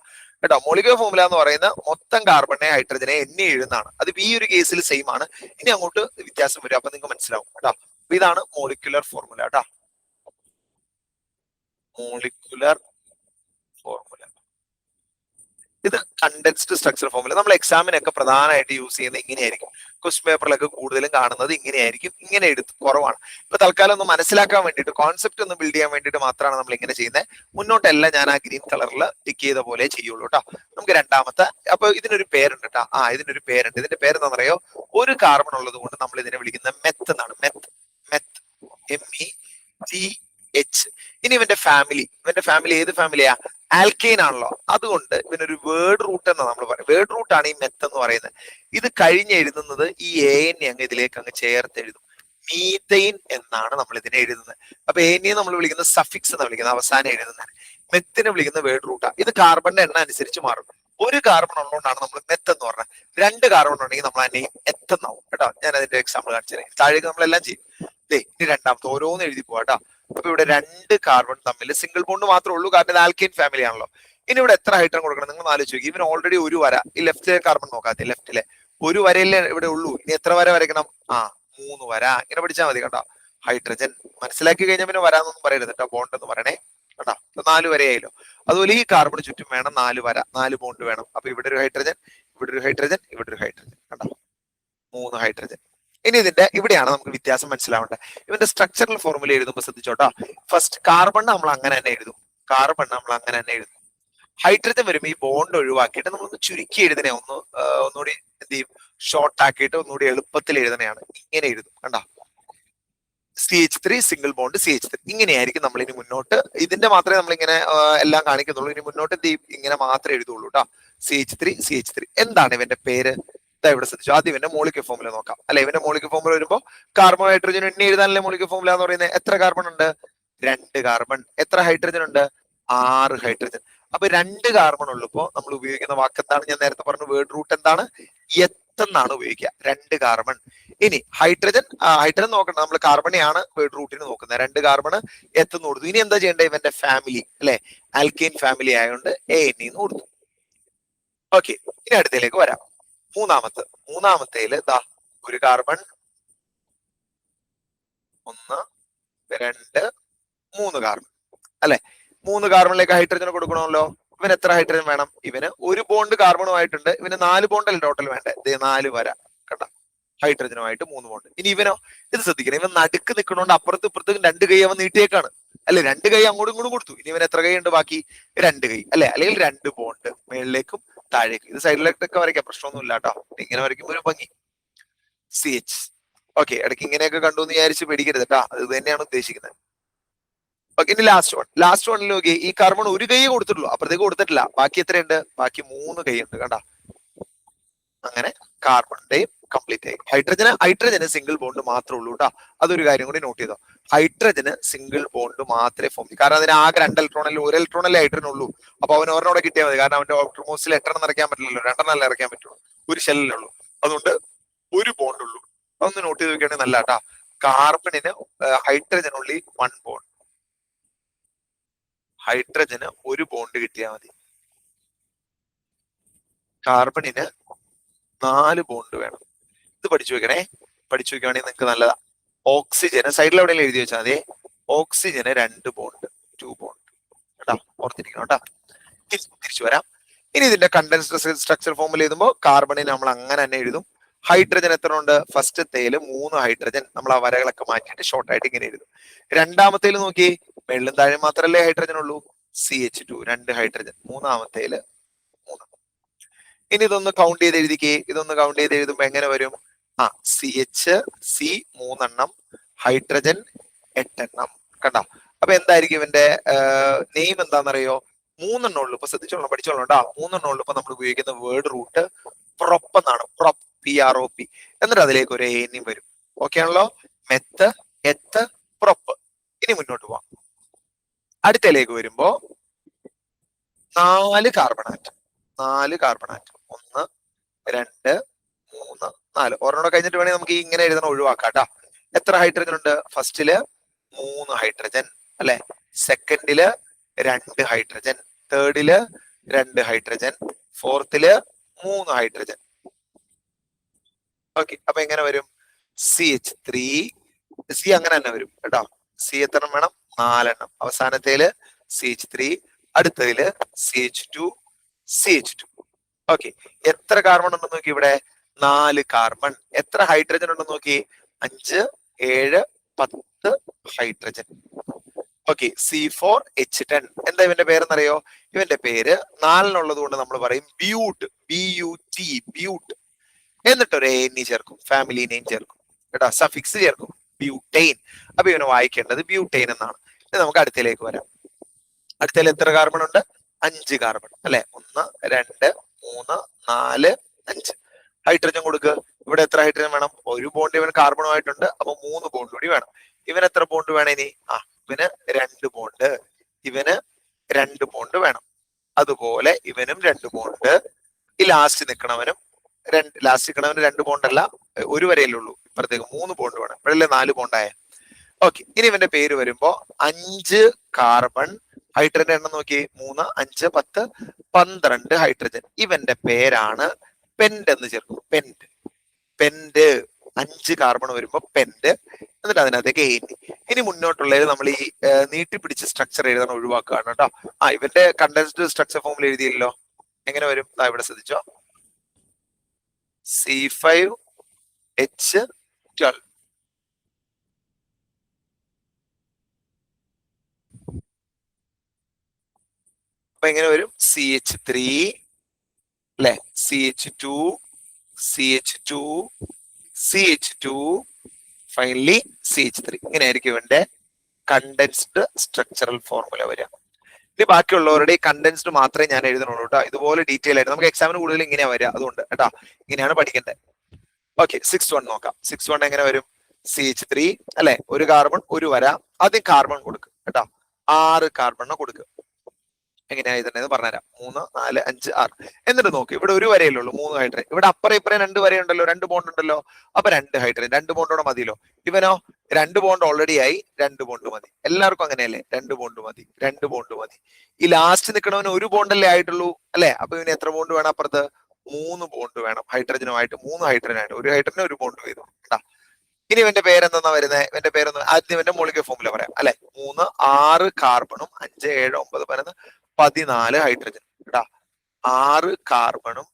കേട്ടോ. മോളിക്കുലർ ഫോർമുല എന്ന് പറയുന്ന മൊത്തം കാർബണിനെ ഹൈഡ്രജനെ എണ്ണി എഴുതുന്നതാണ്. അത് ഈ ഒരു കേസിൽ സെയിം ആണ്. ഇനി അങ്ങോട്ട് വ്യത്യാസം വരും, അപ്പൊ നിങ്ങൾക്ക് മനസ്സിലാവും കേട്ടോ. ഇതാണ് മോളിക്കുലർ ഫോർമുല കേട്ടോ. മോളിക്കുലർ ഫോർമുല ഇത് കണ്ടൻസ്ഡ് സ്ട്രക്ചർ ഫോർമുല. നമ്മൾ എക്സാമിനൊക്കെ പ്രധാനമായിട്ട് യൂസ് ചെയ്യുന്നത് ഇങ്ങനെയായിരിക്കും. ക്വസ്റ്റ്യൻ പേപ്പറിലൊക്കെ കൂടുതലും കാണുന്നത് ഇങ്ങനെയായിരിക്കും. ഇങ്ങനെ എടുത്ത് കുറവാണ്. ഇപ്പൊ തൽക്കാലം ഒന്ന് മനസ്സിലാക്കാൻ വേണ്ടിയിട്ട്, കോൺസെപ്റ്റ് ഒന്ന് ബിൽഡ് ചെയ്യാൻ വേണ്ടിയിട്ട് മാത്രമാണ് നമ്മൾ ഇങ്ങനെ ചെയ്യുന്നത്. മുന്നോട്ടെല്ലാം ഞാൻ ആ ഗ്രീൻ കളറിൽ ടിക്ക് ചെയ്ത പോലെ ചെയ്യുള്ളൂ കേട്ടോ. നമുക്ക് രണ്ടാമത്തെ, അപ്പൊ ഇതിനൊരു പേരുണ്ട് കേട്ടോ. ഇതിനൊരു പേരുണ്ട്. ഇതിന്റെ പേര് എന്താ പറയുക? ഒരു കാർബൺ ഉള്ളത് കൊണ്ട് നമ്മൾ ഇതിനെ വിളിക്കുന്ന മെത്ത് എന്നാണ്. Meth, meth, METH. ഇനി ഇവന്റെ ഫാമിലി ഏത് ഫാമിലിയാ? ആൽക്കെയിൻ ആണല്ലോ. അതുകൊണ്ട് ഇവനൊരു വേർഡ് റൂട്ട് എന്ന് നമ്മൾ പറയും. വേർഡ് റൂട്ട് ആണ് ഈ മെത്ത് എന്ന് പറയുന്നത്. ഇത് കഴിഞ്ഞ് എഴുതുന്നത് ഈ AN അങ്ങ് ഇതിലേക്ക് അങ്ങ് ചേർത്ത് എഴുതും. മീതെയിൻ എന്നാണ് നമ്മൾ ഇതിനെ എഴുതുന്നത്. അപ്പൊ AN നമ്മൾ വിളിക്കുന്ന സഫിക്സ് എന്ന് വിളിക്കുന്നത്, അവസാനം എഴുതുന്നത്. മെത്തിനെ വിളിക്കുന്ന വേർഡ് റൂട്ടാണ്. ഇത് കാർബണിന്റെ എണ്ണം അനുസരിച്ച് മാറും. ഒരു കാർബൺ ഉള്ളതുകൊണ്ടാണ് നമ്മൾ മെത്ത് എന്ന് പറഞ്ഞത്. 2 കാർബൺ ഉണ്ടെങ്കിൽ നമ്മൾ അതിനെ എത്തെന്നാവും കേട്ടോ. ഞാൻ അതിന്റെ എക്സാമ്പിൾ കാണിച്ചു തരാം. താഴേക്ക് നമ്മളെല്ലാം ചെയ്യും. ഇനി രണ്ടാമത്തെ ഓരോന്ന് എഴുതി പോവാട്ടോ. അപ്പൊ ഇവിടെ 2 കാർബൺ തമ്മിൽ സിംഗിൾ ബോണ്ട് മാത്രമേ ഉള്ളൂ, കാരണം ഇത് ആൽക്കെയിൻ ഫാമിലി ആണല്ലോ. ഇനി ഇവിടെ എത്ര ഹൈഡ്രജൻ കൊടുക്കണം നിങ്ങൾ ആലോചിച്ച് നോക്കി. ഇവന് ഓൾറെഡി ഒരു വര, ഈ ലെഫ്റ്റിലെ കാർബൺ നോക്കാത്ത ലെഫ്റ്റിലെ ഒരു വരയില്ലേ ഇവിടെ ഉള്ളൂ. ഇനി എത്ര വര വരയ്ക്കണം? 3 വര. ഇങ്ങനെ പഠിച്ചാൽ മതി കേട്ടോ. ഹൈഡ്രജൻ മനസ്സിലാക്കി കഴിഞ്ഞാൽ പിന്നെ വരാന്നൊന്നും പറയരുത് കേട്ടോ. ബോണ്ട് എന്ന് പറയണേ കേട്ടോ. 4 വരയായല്ലോ. അതുപോലെ ഈ കാർബൺ ചുറ്റും വേണം 4 വര, 4 ബോണ്ട് വേണം. അപ്പൊ ഇവിടെ ഒരു ഹൈഡ്രജൻ, ഇവിടെ ഒരു ഹൈഡ്രജൻ, ഇവിടെ ഒരു ഹൈഡ്രജൻ കണ്ടോ, 3 ഹൈഡ്രജൻ. ഇനി ഇവിടെയാണ് നമുക്ക് വ്യത്യാസം മനസ്സിലാവേണ്ടത്. ഇവന്റെ സ്ട്രക്ചറൽ ഫോർമുല എഴുതുമ്പോൾ ശ്രദ്ധിച്ചോട്ടോ. ഫസ്റ്റ് കാർബൺ നമ്മൾ അങ്ങനെ തന്നെ എഴുതും. ഹൈഡ്രജൻ വരുമ്പോൾ ഈ ബോണ്ട് ഒഴിവാക്കിയിട്ട് നമ്മളൊന്ന് ചുരുക്കി എഴുതണേ, ഒന്നുകൂടി എന്ത് ചെയ്യും, ഷോർട്ട് ആക്കിയിട്ട് ഒന്നുകൂടി എളുപ്പത്തിൽ എഴുതണയാണ്. ഇങ്ങനെ എഴുതും കണ്ടോ, CH3 സിംഗിൾ ബോണ്ട് CH3. ഇങ്ങനെയായിരിക്കും നമ്മൾ ഇനി മുന്നോട്ട്. ഇതിന്റെ മാത്രമേ നമ്മൾ ഇങ്ങനെ എല്ലാം കാണിക്കുന്നുള്ളൂ. ഇനി മുന്നോട്ട് എന്ത് ചെയ്യും, ഇങ്ങനെ മാത്രമേ എഴുതുള്ളൂ കേട്ടോ. CH3. എന്താണ് ഇവന്റെ പേര്? ഇവിടെ ശ്രദ്ധിച്ചു. ആദ്യം ഇവന്റെ മോളിക്യൂലർ ഫോർമുല നോക്കാം അല്ലെ. ഇവന്റെ മോളിക്യൂലർ ഫോർമുല വരുമ്പോൾ കാർബൺ ഹൈഡ്രജൻ എണ്ണി എഴുതാനല്ലേ മോളിക്യൂലർ ഫോർമുല എന്ന് പറയുന്നത്. എത്ര കാർബൺ ഉണ്ട്? 2 കാർബൺ. എത്ര ഹൈഡ്രജൻ ഉണ്ട്? 6 ഹൈഡ്രജൻ. അപ്പൊ 2 കാർബൺ ഉള്ളപ്പോ നമ്മൾ ഉപയോഗിക്കുന്ന വാക്ക് എന്താണ്? ഞാൻ നേരത്തെ പറഞ്ഞു, വേർഡ് റൂട്ട് എന്താണ്? എത്തെന്നാണ് ഉപയോഗിക്കുക. 2 കാർബൺ. ഇനി ഹൈഡ്രജൻ നോക്കണം. നമ്മൾ കാർബണെയാണ് വേർഡ് റൂട്ടിന് നോക്കുന്നത്. 2 കാർബൺ എത്തെന്ന് കൊടുത്തു. ഇനി എന്താ ചെയ്യേണ്ടത്? ഇവന്റെ ഫാമിലി അല്ലെ, ആൽക്കെയിൻ ഫാമിലി ആയതുകൊണ്ട് AN എന്ന് കൊടുത്തു. ഓക്കെ, ഇനി അടുത്തതിലേക്ക് വരാം. മൂന്നാമത്തേല് ഒരു കാർബൺ, 1 2 3 കാർബൺ അല്ലെ. 3 കാർബണിലേക്ക് ഹൈഡ്രജൻ കൊടുക്കണമല്ലോ. ഇവന് എത്ര ഹൈഡ്രജൻ വേണം? ഇവന് ഒരു ബോണ്ട് കാർബണുമായിട്ടുണ്ട്. ഇവന് 4 ബോണ്ടല്ലേ ടോട്ടൽ വേണ്ടേ. 4 വര കണ്ട, ഹൈഡ്രജനുമായിട്ട് 3 ബോണ്ട്. ഇനി ഇവനോ? ഇത് ശ്രദ്ധിക്കണം. ഇവൻ നടുക്ക് നിൽക്കണോണ്ട് അപ്പുറത്തും ഇപ്പുറത്തും 2 കൈ അവൻ നീട്ടിയേക്കാണ് അല്ലെ. 2 കൈ അങ്ങോട്ടും ഇങ്ങോട്ടും കൊടുത്തു. ഇനി ഇവൻ എത്ര കൈ ഉണ്ട് ബാക്കി? 2 കൈ അല്ലെ, അല്ലെങ്കിൽ 2 ബോണ്ട് മേളിലേക്കും താഴേക്കും. ഇത് സൈഡിലേക്കൊക്കെ വരയ്ക്കാം, പ്രശ്നമൊന്നും ഇല്ല കേട്ടോ. ഇങ്ങനെ വരയ്ക്കുമ്പോൾ ഒരു ഭംഗി. CH. ഓക്കെ, ഇടയ്ക്ക് ഇങ്ങനെയൊക്കെ കണ്ടു എന്ന് വിചാരിച്ച് പേടിക്കരുത് കേട്ടോ. അത് തന്നെയാണ് ഉദ്ദേശിക്കുന്നത്. ഓക്കെ, ഇനി ലാസ്റ്റ് വണ്ണിൽ നോക്കി. ഈ കാർബൺ ഒരു കൈ കൊടുത്തിട്ടുള്ളൂ, അപ്പുറത്തേക്ക് കൊടുത്തിട്ടില്ല. ബാക്കി എത്രയുണ്ട്? ബാക്കി 3 കൈ ഉണ്ട് കണ്ട. അങ്ങനെ കാർബണിന്റെയും കംപ്ലീറ്റ് ആയി. ഹൈഡ്രജന് സിംഗിൾ ബോണ്ട് മാത്രമേ ഉള്ളൂ കേട്ടോ. അതൊരു കാര്യം കൂടി നോട്ട് ചെയ്തോ. ഹൈഡ്രജന് സിംഗിൾ ബോണ്ട് മാത്രമേ ഫോം ചെയ്യൂ. കാരണം അതിന് ആകെ 2 ഇലക്ട്രോണിൽ 1 ഇലക്ട്രോണല്ലേ ഹൈഡ്രജൻ ഉള്ളൂ. അപ്പൊ അവന് ഒരെണ്ണോടെ കിട്ടിയാൽ മതി. കാരണം അവന്റെ ഓപ്റ്റർമോസിൽ 8 എണ്ണം നിറയ്ക്കാൻ പറ്റില്ലല്ലോ, 2 എണ്ണം നിറയ്ക്കാൻ പറ്റുള്ളൂ. ഒരു ഷെല്ലിലേ ഉള്ളൂ. അതുകൊണ്ട് ഒരു ബോണ്ട് ഉള്ളൂ. അതൊന്ന് നോട്ട് ചെയ്ത് നോക്കുകയാണെങ്കിൽ നല്ല കേട്ടാ. കാർബണിന് ഹൈഡ്രജൻ ഉള്ളി 1 ബോണ്ട്. ഹൈഡ്രജന് ഒരു ബോണ്ട് കിട്ടിയാൽ മതി. കാർബണിന് 4 ബോണ്ട് വേണം. ഇത് പഠിച്ചു വെക്കണേ. പഠിച്ചു വെക്കുകയാണെങ്കിൽ നിങ്ങൾക്ക് നല്ലതാ. ഓക്സിജന് സൈഡിൽ എവിടെയെങ്കിലും എഴുതി വെച്ചാൽ മതി. ഓക്സിജന് 2 ബോണ്ട്, 2 ബോണ്ട് കേട്ടോ, ഓർത്തിരിക്കണം കേട്ടോ. തിരിച്ചു വരാം. ഇനി ഇതിന്റെ കണ്ടൻസ്ഡ് സ്ട്രക്ചർ ഫോമിൽ എഴുതുമ്പോൾ കാർബണിന് നമ്മൾ അങ്ങനെ തന്നെ എഴുതും. ഹൈഡ്രജൻ എത്ര ഉണ്ട്? ഫസ്റ്റത്തേല് 3 ഹൈഡ്രജൻ. നമ്മൾ ആ വരകളൊക്കെ മാറ്റിയിട്ട് ഷോർട്ട് ആയിട്ട് ഇങ്ങനെ എഴുതും. രണ്ടാമത്തേല് നോക്കി, വെള്ളം താഴെ മാത്രമല്ലേ ഹൈഡ്രജൻ ഉള്ളൂ, CH2 2 ഹൈഡ്രജൻ. മൂന്നാമത്തേല് 3. ഇനി ഇതൊന്ന് കൗണ്ട് ചെയ്ത് എഴുതിക്കേ. ഇതൊന്ന് കൗണ്ട് ചെയ്ത് എഴുതുമ്പോ എങ്ങനെ വരും? CH C 3 എണ്ണം, ഹൈഡ്രജൻ 8 എണ്ണം കണ്ടോ. അപ്പൊ എന്തായിരിക്കും ഇവന്റെ നെയിം എന്താണെന്നറിയോ? 3 എണ്ണം ഉള്ളു. ഇപ്പൊ ശ്രദ്ധിച്ചോളാം, പഠിച്ചോളാം കേട്ടോ. 3 എണ്ണം ഉള്ളു. ഇപ്പൊ നമ്മൾ ഉപയോഗിക്കുന്ന വേർഡ് റൂട്ട് പ്രൊപ്പ് എന്നാണ്. Prop, PROP. എന്നിട്ട് അതിലേക്ക് ഒരു ANM വരും. ഓക്കെ ആണല്ലോ? Meth, eth, prop. ഇനി മുന്നോട്ട് പോവാം. അടുത്തയിലേക്ക് വരുമ്പോ 4 കാർബൺ ആറ്റം. 4 carbon atom. 1 2 3 4. ഒരെണ്ണം കഴിഞ്ഞിട്ട് വേണമെങ്കിൽ നമുക്ക് ഇങ്ങനെ എഴുതണം, ഒഴിവാക്കാം കേട്ടോ. എത്ര ഹൈഡ്രജൻ ഉണ്ട്? ഫസ്റ്റില് 3 ഹൈഡ്രജൻ അല്ലെ, സെക്കൻഡില് 2 ഹൈഡ്രജൻ, തേർഡില് 2 ഹൈഡ്രജൻ, ഫോർത്തില് 3 ഹൈഡ്രജൻ. ഓക്കെ, അപ്പൊ എങ്ങനെ വരും? CH3 സി അങ്ങനെ തന്നെ വരും കേട്ടോ. സി എത്ര വേണം? 4 എണ്ണം. അവസാനത്തേല് CH3, അടുത്തതില് CH2, CH2. ഓക്കെ, എത്ര കാർബൺ ഉണ്ടെന്ന് നോക്കി ഇവിടെ? 4 കാർബൺ. എത്ര ഹൈഡ്രജൻ ഉണ്ടെന്ന് നോക്കി? 5 7 10 ഹൈഡ്രജൻ. Okay, C4H10. എന്താ ഇവന്റെ പേരെന്നറിയോ? ഇവന്റെ പേര് 4 കൊണ്ട് നമ്മൾ പറയും ബ്യൂട്ട്, BUT, ബ്യൂട്ട്. എന്നിട്ട് ഒരു ANE ചേർക്കും, ഫാമിലി നെയിം ചേർക്കും കേട്ടോ, സഫിക്സ് ചേർക്കും, ബ്യൂട്ടൈൻ. അപ്പൊ ഇവന് വായിക്കേണ്ടത് ബ്യൂട്ടൈൻ എന്നാണ്. ഇനി നമുക്ക് അടുത്തയിലേക്ക് വരാം. അടുത്തതിൽ എത്ര കാർബൺ ഉണ്ട്? 5 കാർബൺ അല്ലെ. 1 2 3 4 5. ഹൈഡ്രജൻ കൊടുക്കുക. ഇവിടെ എത്ര ഹൈഡ്രജൻ വേണം? ഒരു ബോണ്ട് ഇവന് കാർബണുമായിട്ടുണ്ട്, അപ്പൊ 3 ബോണ്ട് കൂടി വേണം. ഇവന് എത്ര ബോണ്ട് വേണം ഇനി? ഇവന് 2 ബോണ്ട്, ഇവന് 2 ബോണ്ട് വേണം. അതുപോലെ ഇവനും 2 ബോണ്ട്. ഈ ലാസ്റ്റ് നിൽക്കണവനും ലാസ്റ്റ് നിൽക്കണവന് 2 ബോണ്ട് അല്ല, ഒരു വരയല്ലേ ഉള്ളൂ. ഇപ്പഴത്തേക്ക് 3 ബോണ്ട് വേണം. ഇപ്പോഴല്ലേ 4 ബോണ്ടായ. ഓക്കെ, ഇനി ഇവന്റെ പേര് വരുമ്പോ 5 കാർബൺ, ഹൈഡ്രജൻ എണ്ണം നോക്കി, 3 5 10 12 ഹൈഡ്രജൻ. ഇവന്റെ പേരാണ് പെന്റ് എന്ന് ചേർക്കും. Pent, pent. 5 കാർബൺ വരുമ്പോ പെന്റ്. എന്നിട്ട് അതിനകത്തേക്ക് ANE. ഇനി മുന്നോട്ടുള്ളത് നമ്മൾ ഈ നീട്ടിപ്പിടിച്ച് സ്ട്രക്ചർ എഴുതാൻ ഒഴിവാക്കുകയാണ് കേട്ടോ. ഇവന്റെ കണ്ടൻസ്ഡ് സ്ട്രക്ചർ ഫോമിൽ എഴുതിയല്ലോ. എങ്ങനെ വരും? ഇവിടെ ശ്രദ്ധിച്ചോ. C5H12. അപ്പൊ എങ്ങനെ വരും? CH3 അല്ലെ, CH2, CH2, CH2, finally CH3. ഇങ്ങനെയായിരിക്കും ഇവന്റെ കണ്ടൻസ്ഡ് സ്ട്രക്ചറൽ ഫോർമുല വരിക. ഇനി ബാക്കിയുള്ളവരുടെ ഈ കണ്ടൻസ്ഡ് മാത്രമേ ഞാൻ എഴുതണുള്ളൂ കേട്ടോ. ഇതുപോലെ ഡീറ്റെയിൽ ആയിട്ട് നമുക്ക് എക്സാമിന് കൂടുതൽ ഇങ്ങനെയാ വരിക, അതുകൊണ്ട് കേട്ടോ ഇങ്ങനെയാണ് പഠിക്കേണ്ടത്. ഓക്കെ, 6-1 നോക്കാം. 6-1 എങ്ങനെ വരും? CH3 അല്ലെ, ഒരു കാർബൺ, ഒരു വര. ആദ്യം കാർബൺ കൊടുക്കും കേട്ടോ. 6 കാർബണിന് കൊടുക്കുക. എങ്ങനെയാ ഇതെന്ന് പറഞ്ഞുതരാം. 3 4 5 6. എന്നിട്ട് നോക്ക്, ഇവിടെ ഒരു വരയല്ലേ ഉള്ളൂ, 3 ഹൈഡ്രജൻ. ഇവിടെ അപ്പുറം ഇപ്പുറം 2 വരയുണ്ടല്ലോ, 2 ബോണ്ട് ഉണ്ടല്ലോ. അപ്പൊ 2 ഹൈഡ്രജൻ, 2 ബോണ്ടോടെ മതിയല്ലോ. ഇവനോ 2 ബോണ്ട് ഓൾറെഡി ആയി, 2 ബോണ്ട് മതി. എല്ലാവർക്കും അങ്ങനെയല്ലേ, 2 ബോണ്ട് മതി, 2 ബോണ്ട് മതി. ഈ ലാസ്റ്റ് നിൽക്കണവന് ഒരു ബോണ്ടല്ലേ ആയിട്ടുള്ളൂ അല്ലെ. അപ്പൊ ഇവന് എത്ര ബോണ്ട് വേണം? അപ്പുറത്ത് 3 ബോണ്ട് വേണം. ഹൈഡ്രജനുമായിട്ട് 3 ഹൈഡ്രജൻ ആയിട്ട്, ഒരു ഹൈഡ്രജന് ഒരു ബോണ്ട് ചെയ്തു കേട്ടാ. ഇനി ഇവന്റെ പേരെന്താ വരുന്നത്? ഇവന്റെ പേരൊന്ന് ആദ്യം ഇവന്റെ മോളിക്യൂലർ ഫോർമുല പറയാം അല്ലെ. 3 6 കാർബണും 5 7 9 11 14 ഹൈഡ്രജൻ കേട്ടാ. 6 കാർബണും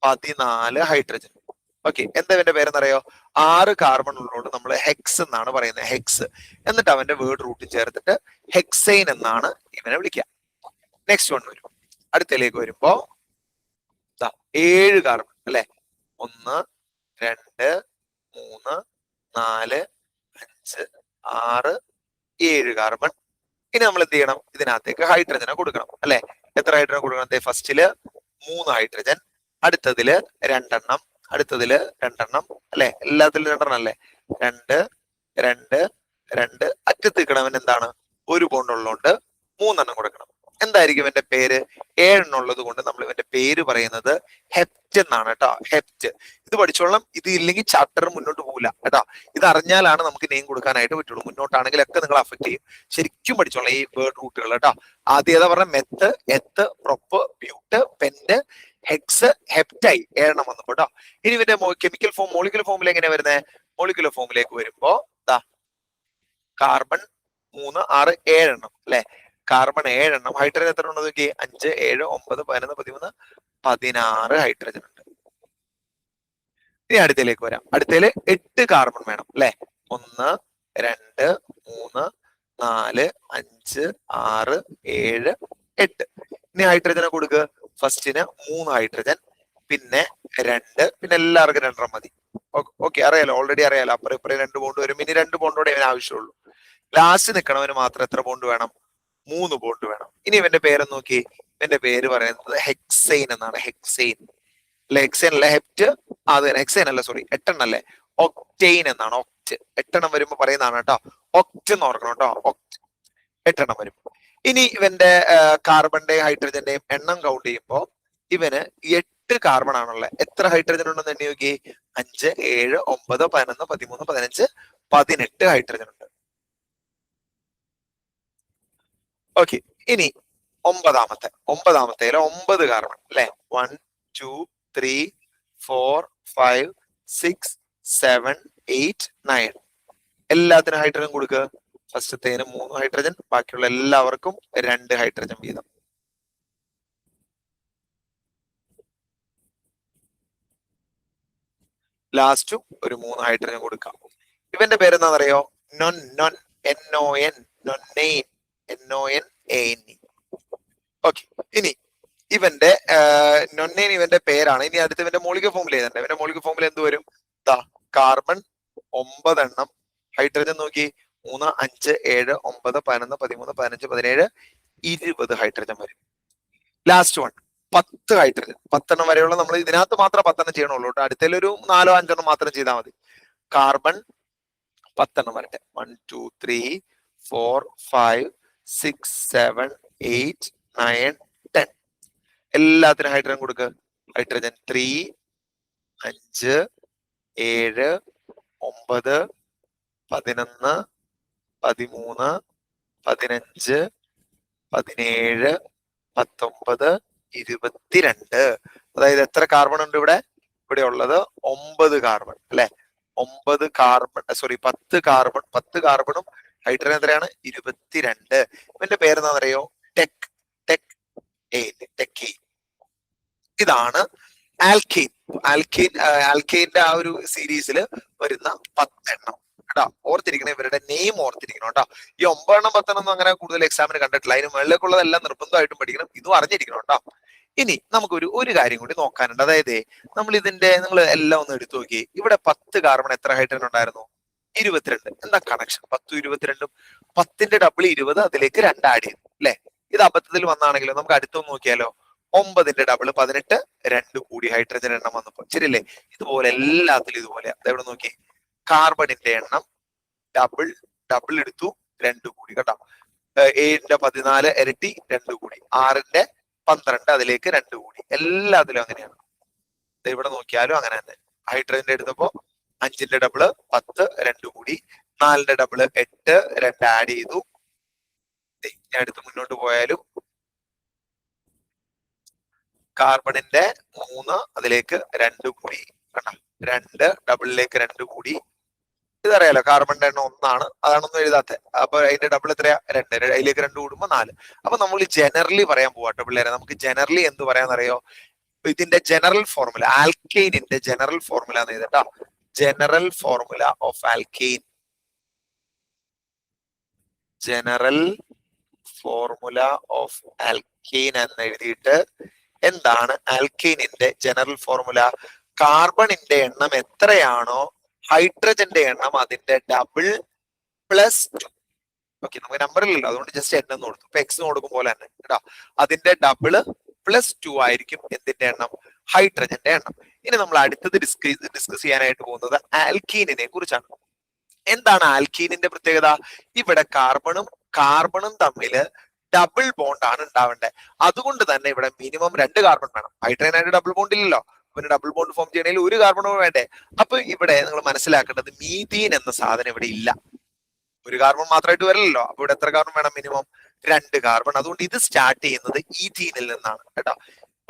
14 ഹൈഡ്രജൻ. ഓക്കെ, എന്താ ഇവന്റെ പേരെന്നറിയോ? 6 കാർബൺ ഉള്ളതുകൊണ്ട് നമ്മൾ ഹെക്സ് എന്നാണ് പറയുന്നത്, ഹെക്സ്. എന്നിട്ട് അവന്റെ വേർഡ് റൂട്ട് ചേർത്തിട്ട് ഹെക്സൈൻ എന്നാണ് ഇവനെ വിളിക്കുക. നെക്സ്റ്റ് വൺ വരും. അടുത്തയിലേക്ക് വരുമ്പോ 7 കാർബൺ അല്ലെ. 1 2 3 4 5 6 7 കാർബൺ. ഇനി നമ്മൾ എന്ത് ചെയ്യണം? ഇതിനകത്തേക്ക് ഹൈഡ്രജനെ കൊടുക്കണം അല്ലെ. എത്ര ഹൈഡ്രജൻ കൊടുക്കണം? ഫസ്റ്റില് 3 ഹൈഡ്രജൻ, അടുത്തതില് 2 എണ്ണം, അടുത്തതില് 2 എണ്ണം അല്ലെ. എല്ലാത്തിലും 2 എണ്ണം അല്ലെ. 2 2 2. അറ്റത്ത് നിൽക്കണവൻ എന്താണ്? ഒരു ബോണ്ട് ഉള്ളതുകൊണ്ട് 3 എണ്ണം കൊടുക്കണം. എന്തായിരിക്കും ഇവന്റെ പേര്? 7 എണ്ണം ഉള്ളത് കൊണ്ട് നമ്മൾ ഇവന്റെ പേര് പറയുന്നത് ഹെപ്റ്റ് എന്നാണ് കേട്ടോ. ഹെപ്റ്റ്. ഇത് പഠിച്ചോളാം. ഇത് ഇല്ലെങ്കിൽ ചാപ്റ്റർ മുന്നോട്ട് പോകില്ല കേട്ടോ. ഇത് അറിഞ്ഞാലാണ് നമുക്ക് നെയിം കൊടുക്കാനായിട്ട് പറ്റുള്ളൂ. മുന്നോട്ടാണെങ്കിലൊക്കെ നിങ്ങൾ അഫക്ട് ചെയ്യും. ശരിക്കും പഠിച്ചോളാം ഈ വേർഡ് റൂട്ടുകൾ കേട്ടോ. ആദ്യം ഏതാ പറഞ്ഞ? Meth, eth, prop, but, pent, hex hept 7 വന്നു കേട്ടോ. ഇനി ഇവന്റെ കെമിക്കൽ ഫോം മോളിക്കുലർ ഫോമിൽ എങ്ങനെ വരുന്നത്? മോളിക്കുലർ ഫോമിലേക്ക് വരുമ്പോ കാർബൺ 3 6 7 അല്ലെ? കാർബൺ 7 ഹൈഡ്രജൻ എത്ര ഉണ്ടെന്ന് നോക്കി? 5 7 9 11 13 16 ഹൈഡ്രജൻ ഉണ്ട്. ഇനി അടുത്തയിലേക്ക് വരാം. അടുത്തയില് 8 കാർബൺ വേണം അല്ലെ? 1 2 3 4 5 6 7 8. ഇനി ഹൈഡ്രജനെ കൊടുക്കുക. ഫസ്റ്റിന് 3 ഹൈഡ്രജൻ, പിന്നെ 2, പിന്നെ എല്ലാവർക്കും 2 മതി. ഓക്കെ, അറിയാലോ, ഓൾറെഡി അറിയാലോ. അപ്പുറം ഇപ്പുറം 2 ബോണ്ട് വരും. ഇനി 2 ബോണ്ടോടെ ഇവന് ആവശ്യമുള്ളൂ. ലാസ്റ്റ് നിൽക്കണവന് മാത്രം എത്ര ബോണ്ട് വേണം? 3 ബോണ്ട് വേണം. ഇനി ഇവന്റെ പേര് നോക്കി. ഇവന്റെ പേര് പറയുന്നത് ഹെക്സൈൻ എന്നാണ്. ഹെക്സൈൻ അല്ലെ? ഹെക്സൈൻ അല്ല, ഹെപ്റ്റ്. അത് ഹെക്സൈൻ അല്ല, സോറി, 8 അല്ലേ? ഒക്ടെയിൻ എന്നാണ്. ഒക്ട് 8 വരുമ്പോ പറയുന്നതാണ് കേട്ടോ. ഒക്ട് എന്ന് ഓർക്കണം കേട്ടോ. ഒക്ട് 8 വരും. ഇനി ഇവന്റെ കാർബണിന്റെയും ഹൈഡ്രജന്റെയും എണ്ണം കൗണ്ട് ചെയ്യുമ്പോ ഇവന് 8 കാർബൺ ആണുള്ളത്. എത്ര ഹൈഡ്രജൻ ഉണ്ടെന്ന് എണ്ണി നോക്കി? 5 7 9 11 13 15 18 ഹൈഡ്രജൻ ഉണ്ട്. ഓക്കെ, ഇനി ഒമ്പതാമത്തേല് 9 കാർബൺ അല്ലെ? 1 2 3 4 5 6 7 8 9. എല്ലാത്തിനും ഹൈഡ്രജൻ കൊടുക്കുക. ഫസ്റ്റത്തേന് 3 ഹൈഡ്രജൻ, ബാക്കിയുള്ള എല്ലാവർക്കും 2 ഹൈഡ്രജൻ വീതം. ലാസ്റ്റും ഒരു 3 ഹൈഡ്രജൻ കൊടുക്കാം. ഇവന്റെ പേരെന്താണെന്നറിയോ? നൊൻ. NON, നൊന്നൈൻ, NONANE. ഓക്കെ, ഇനി ഇവന്റെ നൊന്നൈൻ ഇവന്റെ പേരാണ്. ഇനി അടുത്ത് ഇവന്റെ മോളിക്യൂലർ ഫോമിൽ എഴുതണ്ടേ? ഇവന്റെ മോളിക്യൂലർ ഫോമിൽ എന്ത് വരും? കാർബൺ 9, ഹൈഡ്രജൻ നോക്കി 3 5 7 9 11 13 15 17 20 ഹൈഡ്രജൻ വരും. Last one 10 hydrogen. 10 വരെയുള്ള നമ്മൾ ഇതിനകത്ത് മാത്രം 10 ചെയ്യണുള്ളൂ കേട്ടോ. അടുത്തതിലൊരു 4 5 മാത്രം ചെയ്താൽ മതി. കാർബൺ 10 വരട്ടെ. 1 2 3 4 5 6 7 8 9 10. എല്ലാത്തിനും ഹൈഡ്രജൻ കൊടുക്കുക. ഹൈഡ്രജൻ 3 5 7 9 11 13 15 17 19 22. അതായത് എത്ര കാർബൺ ഉണ്ട് ഇവിടെ? ഇവിടെ ഉള്ളത് 9 കാർബൺ അല്ലെ? 9 കാർബൺ, സോറി 10 കാർബൺ. 10 കാർബണും ഹൈഡ്രജൻ എത്രയാണ്? 22. ഇവന്റെ പേരെന്താണെന്നറിയോ? ടെക്കെയിൻ. ഇതാണ് ആൽക്കെയിൻ. ആൽക്കെയിന്റെ ആ ഒരു സീരീസിൽ വരുന്ന 10 എണ്ണം കേട്ടോ. ഓർത്തിരിക്കണം, ഇവരുടെ നെയിം ഓർത്തിരിക്കണം കേട്ടോ. ഈ 9 10 ഒന്നും അങ്ങനെ കൂടുതൽ എക്സാമിന് കണ്ടിട്ടില്ല. അതിന് മുകളിലേക്കുള്ളതെല്ലാം നിർബന്ധമായിട്ടും പഠിക്കണം. ഇതും അറിഞ്ഞിരിക്കണം കേട്ടോ. ഇനി നമുക്ക് ഒരു കാര്യം കൂടി നോക്കാനുണ്ട്. അതായത് നിങ്ങൾ എല്ലാം ഒന്ന് എടുത്തു നോക്കി. ഇവിടെ 10 കാർബൺ എത്ര ഹൈഡ്രജൻ ഉണ്ടായിരുന്നു? 22. എന്താ കണക്ഷൻ? 10 22. 10ന്റെ ഡബിൾ 20, അതിലേക്ക് 2 ആഡ് ചെയ്തു അല്ലെ? ഇത് അബദ്ധത്തിൽ വന്നാണെങ്കിലോ നമുക്ക് അടുത്തൊന്ന് നോക്കിയാലോ? 9ന്റെ ഡബിൾ 18, 2 കൂടി ഹൈഡ്രജൻ എണ്ണം വന്നപ്പോ. ശരിയല്ലേ? ഇതുപോലെ എല്ലാത്തിലും ഇതുപോലെ. എവിടെ നോക്കി? കാർബണിന്റെ എണ്ണം ഡബിൾ എടുത്തു, 2 കൂടി കേട്ടോ. 7ന്റെ 14 ഇരട്ടി, 2 കൂടി. 6ന്റെ 12, അതിലേക്ക് 2 കൂടി. എല്ലാത്തിലും അങ്ങനെയാണ്. ഇവിടെ നോക്കിയാലും അങ്ങനെ തന്നെ. ഹൈഡ്രജന്റെ എടുത്തപ്പോ 5ന്റെ ഡബിള് 10, 2 കൂടി. 4ന്റെ ഡബിള് 8, 2 ആഡ് ചെയ്തു. ഞാൻ അടുത്ത് മുന്നോട്ട് പോയാലും കാർബണിന്റെ 3, അതിലേക്ക് 2 കൂടി കണ്ടോ. 2 ഡബിളിലേക്ക് 2 കൂടി. ഇതറിയാലോ, കാർബണിന്റെ എണ്ണം 1 അതാണൊന്നും എഴുതാത്ത. അപ്പൊ അതിന്റെ ഡബിൾ എത്രയാ? 2. അതിലേക്ക് 2 കൂടുമ്പോ 4. അപ്പൊ നമ്മൾ ജനറലി പറയാൻ പോവാട്ടോ പിള്ളേരെ. നമുക്ക് ജനറലി എന്ത് പറയാന്നറിയോ? ഇതിന്റെ ജനറൽ ഫോർമുല, ആൽക്കെയിനിന്റെ ജനറൽ ഫോർമുല എന്ന് എഴുതട്ടോ. General formula of alkane. General formula of alkane എന്ന് എഴുതിയിട്ട് എന്താണ് ആൽക്കെയിനിന്റെ ജനറൽ ഫോർമുല? കാർബണിന്റെ എണ്ണം എത്രയാണോ ഹൈഡ്രജന്റെ എണ്ണം അതിന്റെ ഡബിൾ പ്ലസ് 2. ഓക്കെ, നമുക്ക് നമ്പറില്ലല്ലോ, അതുകൊണ്ട് ജസ്റ്റ് എണ്ണം കൊടുത്തു. ഇപ്പൊ എക്സ് കൊടുക്കും പോലെ തന്നെ കേട്ടോ. അതിന്റെ ഡബിള് പ്ലസ് 2 ആയിരിക്കും എന്തിന്റെ എണ്ണം? ഹൈഡ്രജന്റെ എണ്ണം. ഇനി നമ്മൾ അടുത്തത് ഡിസ്കസ് ചെയ്യാനായിട്ട് പോകുന്നത് ആൽക്കീനിനെ കുറിച്ചാണ്. എന്താണ് ആൽക്കീനിന്റെ പ്രത്യേകത? ഇവിടെ കാർബണും തമ്മിൽ ഡബിൾ ബോണ്ട് ആണ് ഉണ്ടാവേണ്ടത്. അതുകൊണ്ട് തന്നെ ഇവിടെ മിനിമം 2 കാർബൺ വേണം. ഹൈഡ്രജനായിട്ട് ഡബിൾ ബോണ്ട് ഇല്ലല്ലോ. പിന്നെ ഡബിൾ ബോണ്ട് ഫോം ചെയ്യണമെങ്കിൽ 1 കാർബൺ വേണ്ടേ? അപ്പൊ ഇവിടെ നിങ്ങൾ മനസ്സിലാക്കേണ്ടത് മീഥീൻ എന്ന സാധനം ഇവിടെ ഇല്ല. 1 കാർബൺ മാത്രമായിട്ട് വരില്ലല്ലോ. അപ്പൊ ഇവിടെ എത്ര കാർബൺ വേണം? Minimum 2 carbon. അതുകൊണ്ട് ഇത് സ്റ്റാർട്ട് ചെയ്യുന്നത് ഈഥീനിൽ നിന്നാണ് കേട്ടോ.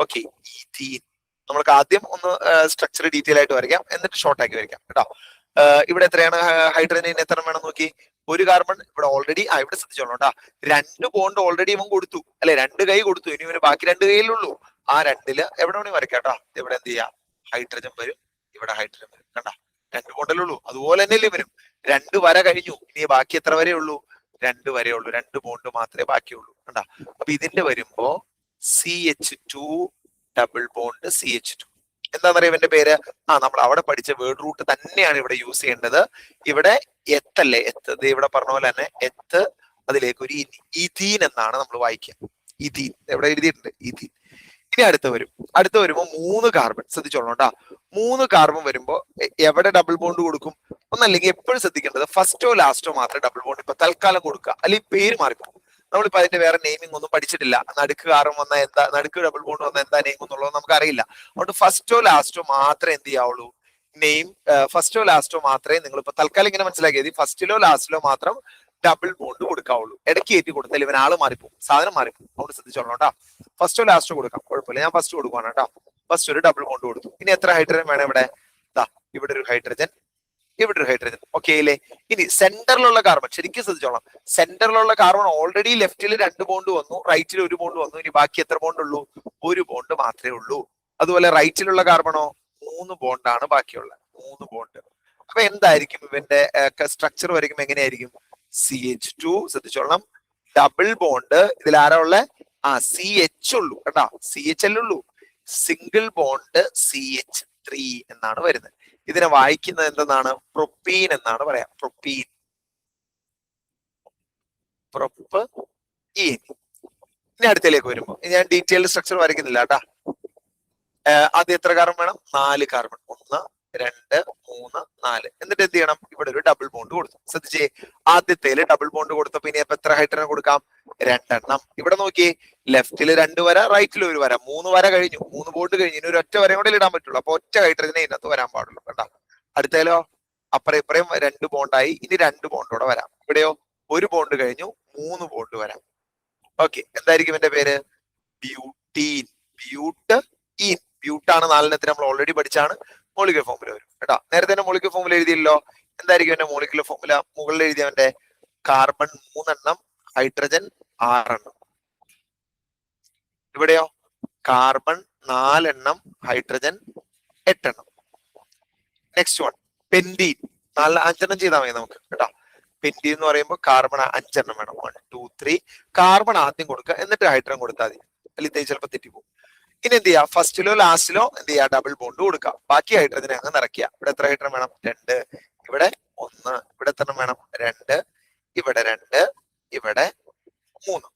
Okay, ethene. നമ്മൾക്ക് ആദ്യം ഒന്ന് സ്ട്രക്ചർ ഡീറ്റെയിൽ ആയിട്ട് വരയ്ക്കാം, എന്നിട്ട് ഷോർട്ട് ആക്കി വരയ്ക്കാം കേട്ടോ. ഇവിടെ എത്രയാണ് ഹൈഡ്രജൻ, എത്ര വേണം നോക്കി. ഒരു കാർബൺ ഇവിടെ ഓൾറെഡി ഇവിടെ ശ്രദ്ധിച്ചോളൂ കേട്ടോ. 2 ബോണ്ട് ഓൾറെഡി ഇവൻ കൊടുത്തു അല്ലെ, 2 കൈ കൊടുത്തു. ഇനി ഇവന് ബാക്കി 2 കൈയിലുള്ളൂ. ആ 2ല് എവിടെ വേണമെങ്കിൽ വരയ്ക്കാം കേട്ടോ. ഇവിടെ എന്ത് ചെയ്യാം, ഹൈഡ്രജൻ വരും, ഇവിടെ ഹൈഡ്രജൻ വരും കണ്ട. 2 ബോണ്ടല്ലേ ഉള്ളൂ, അതുപോലെ തന്നെയല്ലേ വരും. 2 വര കഴിഞ്ഞു, ഇനി ബാക്കി എത്ര വരെ ഉള്ളൂ, 2 വരെ ഉള്ളൂ. 2 ബോണ്ട് മാത്രമേ ബാക്കിയുള്ളൂ കണ്ട. അപ്പൊ ഇതിന്റെ വരുമ്പോ CH2 ഡബിൾ ബോണ്ട് CH2. എന്താ പറയുക ഇവന്റെ പേര്? നമ്മൾ അവിടെ പഠിച്ച വേർഡ് റൂട്ട് തന്നെയാണ് ഇവിടെ യൂസ് ചെയ്യേണ്ടത്. ഇവിടെ എത്തല്ലേ, എത്ത് ഇവിടെ പറഞ്ഞ പോലെ തന്നെ എത്ത്, അതിലേക്ക് ഒരു ഈഥീൻ എന്നാണ് നമ്മൾ വായിക്കുക. ഈഥീൻ എവിടെ എഴുതിയിട്ടുണ്ട്, ഈഥീൻ. ഇനി അടുത്ത് വരുമ്പോ 3 കാർബൺ ശ്രദ്ധിച്ചോളൂ കേട്ടോ. 3 കാർബൺ വരുമ്പോ എവിടെ ഡബിൾ ബോണ്ട് കൊടുക്കും? ഒന്നല്ലെങ്കിൽ എപ്പോഴും ശ്രദ്ധിക്കേണ്ടത് ഫസ്റ്റോ ലാസ്റ്റോ മാത്രമേ ഡബിൾ ബോണ്ട് ഇപ്പൊ തൽക്കാലം കൊടുക്കുക, അല്ലെങ്കിൽ പേര് മാറിപ്പോ. നമ്മളിപ്പോ അതിന്റെ വേറെ നെയിമിംഗ് ഒന്നും പഠിച്ചിട്ടില്ല. നടുക്ക് കാർബൺ വന്ന എന്താ, നടുക്ക് ഡബിൾ ബോണ്ട് വന്ന എന്താ നെയിം എന്നുള്ളത് നമുക്ക് അറിയില്ല. അതുകൊണ്ട് ഫസ്റ്റോ ലാസ്റ്റോ മാത്രമേ എന്ത് ചെയ്യാവുള്ളൂ, നെയിം ഫസ്റ്റോ ലാസ്റ്റോ മാത്രമേ നിങ്ങൾ ഇപ്പൊ തൽക്കാലം ഇങ്ങനെ മനസ്സിലാക്കിയത്. ഫസ്റ്റിലോ ലാസ്റ്റിലോ മാത്രം ഡബിൾ ബോണ്ട് കൊടുക്കാവുള്ളൂ. ഇടയ്ക്ക് കയറ്റി കൊടുത്താൽ ഇവൻ ആള് മാറിപ്പോകും, സാധനം മാറിപ്പോകും. അതുകൊണ്ട് ശ്രദ്ധിച്ചോളൂ കേട്ടോ. ഫസ്റ്റോ ലാസ്റ്റോ കൊടുക്കാം, കുഴപ്പമില്ല. ഞാൻ ഫസ്റ്റ് കൊടുക്കുവാണ് കേട്ടോ. ഫസ്റ്റ് ഒരു ഡബിൾ ബോണ്ട് കൊടുത്തു. ഇനി എത്ര ഹൈഡ്രജൻ വേണം ഇവിടെ? ഇവിടെ ഒരു ഹൈഡ്രജൻ, ഇവിടെ ഒരു ഹൈഡ്രജൻ. ഓക്കെ അല്ലേ? ഇനി സെന്ററിലുള്ള കാർബൺ ശരിക്കും ശ്രദ്ധിച്ചോളാം. സെന്ററിലുള്ള കാർബൺ ഓൾറെഡി ലെഫ്റ്റിൽ 2 ബോണ്ട് വന്നു, റൈറ്റിൽ 1 ബോണ്ട് വന്നു. ഇനി ബാക്കി എത്ര ബോണ്ട് ഉള്ളൂ? 1 ബോണ്ട് മാത്രമേ ഉള്ളൂ. അതുപോലെ റൈറ്റിലുള്ള കാർബണോ 3 ബോണ്ടാണ് ബാക്കിയുള്ളത്, 3 ബോണ്ട്. അപ്പൊ എന്തായിരിക്കും ഇവന്റെ സ്ട്രക്ചർ വരയ്ക്കുമ്പോൾ എങ്ങനെയായിരിക്കും? CH2 ശ്രദ്ധിച്ചോളണം, double bond. ഇതിൽ ആരാ ഉള്ള? CH ഉള്ളൂ കേട്ടോ, CH അല്ലേ ഉള്ളൂ. സിംഗിൾ ബോണ്ട് CH3 എന്നാണ് വരുന്നത്. ഇതിനെ വായിക്കുന്നത് എന്തെന്നാണ്? പ്രൊപ്പീൻ എന്നാണ് പറയാം. Propene, propene. ഇനി അടുത്തേക്ക് വരുമ്പോ ഞാൻ ഡീറ്റെയിൽഡ് സ്ട്രക്ചർ വരയ്ക്കുന്നില്ല കേട്ടാ. ആദ്യം എത്ര കാർബൺ വേണം? 4 കാർബൺ. 1 2 3 4. എന്നിട്ട് എന്ത് ചെയ്യണം? ഇവിടെ ഒരു ഡബിൾ ബോണ്ട് കൊടുത്തു. ശ്രദ്ധിച്ചേ, ആദ്യത്തേല് ഡബിൾ ബോണ്ട് കൊടുത്തപ്പോ ഇനി അപ്പൊ എത്ര ഹൈഡ്രജൻ കൊടുക്കാം? 2 എണ്ണം. ഇവിടെ നോക്കിയേ, ലെഫ്റ്റില് 2 വര, റൈറ്റിൽ 1 വര. 3 വര കഴിഞ്ഞു, 3 ബോണ്ട് കഴിഞ്ഞു. ഇനി ഒരു ഒറ്റ വരയും കൂടെ ഇടാൻ പറ്റുള്ളൂ. അപ്പൊ ഒറ്റ ഹൈഡ്രജനെ ഇതിനകത്ത് വരാൻ പാടുള്ളൂ കേട്ടോ. അടുത്തേലോ അപ്പുറം ഇപ്പുറയും 2 ബോണ്ടായി. ഇനി 2 ബോണ്ടോടെ വരാം. ഇവിടെയോ 1 ബോണ്ട് കഴിഞ്ഞു, 3 ബോണ്ട് വരാം. ഓക്കെ, എന്തായിരിക്കും എന്റെ പേര്? ബ്യൂട്ടീൻ. ബ്യൂട്ടീൻ. ബ്യൂട്ടാണ് 4 നമ്മൾ ഓൾറെഡി പഠിച്ചാണ്. മോളിക്കുലർ ഫോർമുല വരും കേട്ടോ. നേരത്തെ തന്നെ മോളിക്കുലർ ഫോർമുല എഴുതിയല്ലോ. എന്തായിരിക്കും എന്റെ മോളിക്കുലർ ഫോർമുല? മുകളിൽ എഴുതിയവന്റെ കാർബൺ 3 എണ്ണം, ഹൈഡ്രജൻ 6 എണ്ണം. ഇവിടെയോ കാർബൺ 4 എണ്ണം, ഹൈഡ്രജൻ 8 എണ്ണം. Next one പെന്റീൻ. 5 എണ്ണം ചെയ്താൽ മതി നമുക്ക് കേട്ടോ. പെന്റീൻ എന്ന് പറയുമ്പോൾ കാർബൺ 5 എണ്ണം വേണം. 1 2 3. കാർബൺ ആദ്യം കൊടുക്കുക, എന്നിട്ട് ഹൈഡ്രജൻ കൊടുത്താൽ മതി, അല്ലെങ്കിൽ ചിലപ്പോൾ തെറ്റിപ്പോകും. ഇനി എന്ത് ചെയ്യാം? ഫസ്റ്റിലോ ലാസ്റ്റിലോ എന്ത് ചെയ്യാം? ഡബിൾ ബോണ്ട് കൊടുക്കുക. ബാക്കി ഹൈഡ്രജനെ അങ്ങ് നിറയ്ക്കുക. ഇവിടെ എത്ര ഹൈഡ്രജൻ വേണം? 2. ഇവിടെ 1. ഇവിടെ എത്ര വേണം? 2. ഇവിടെ 2. ഇവിടെ 3.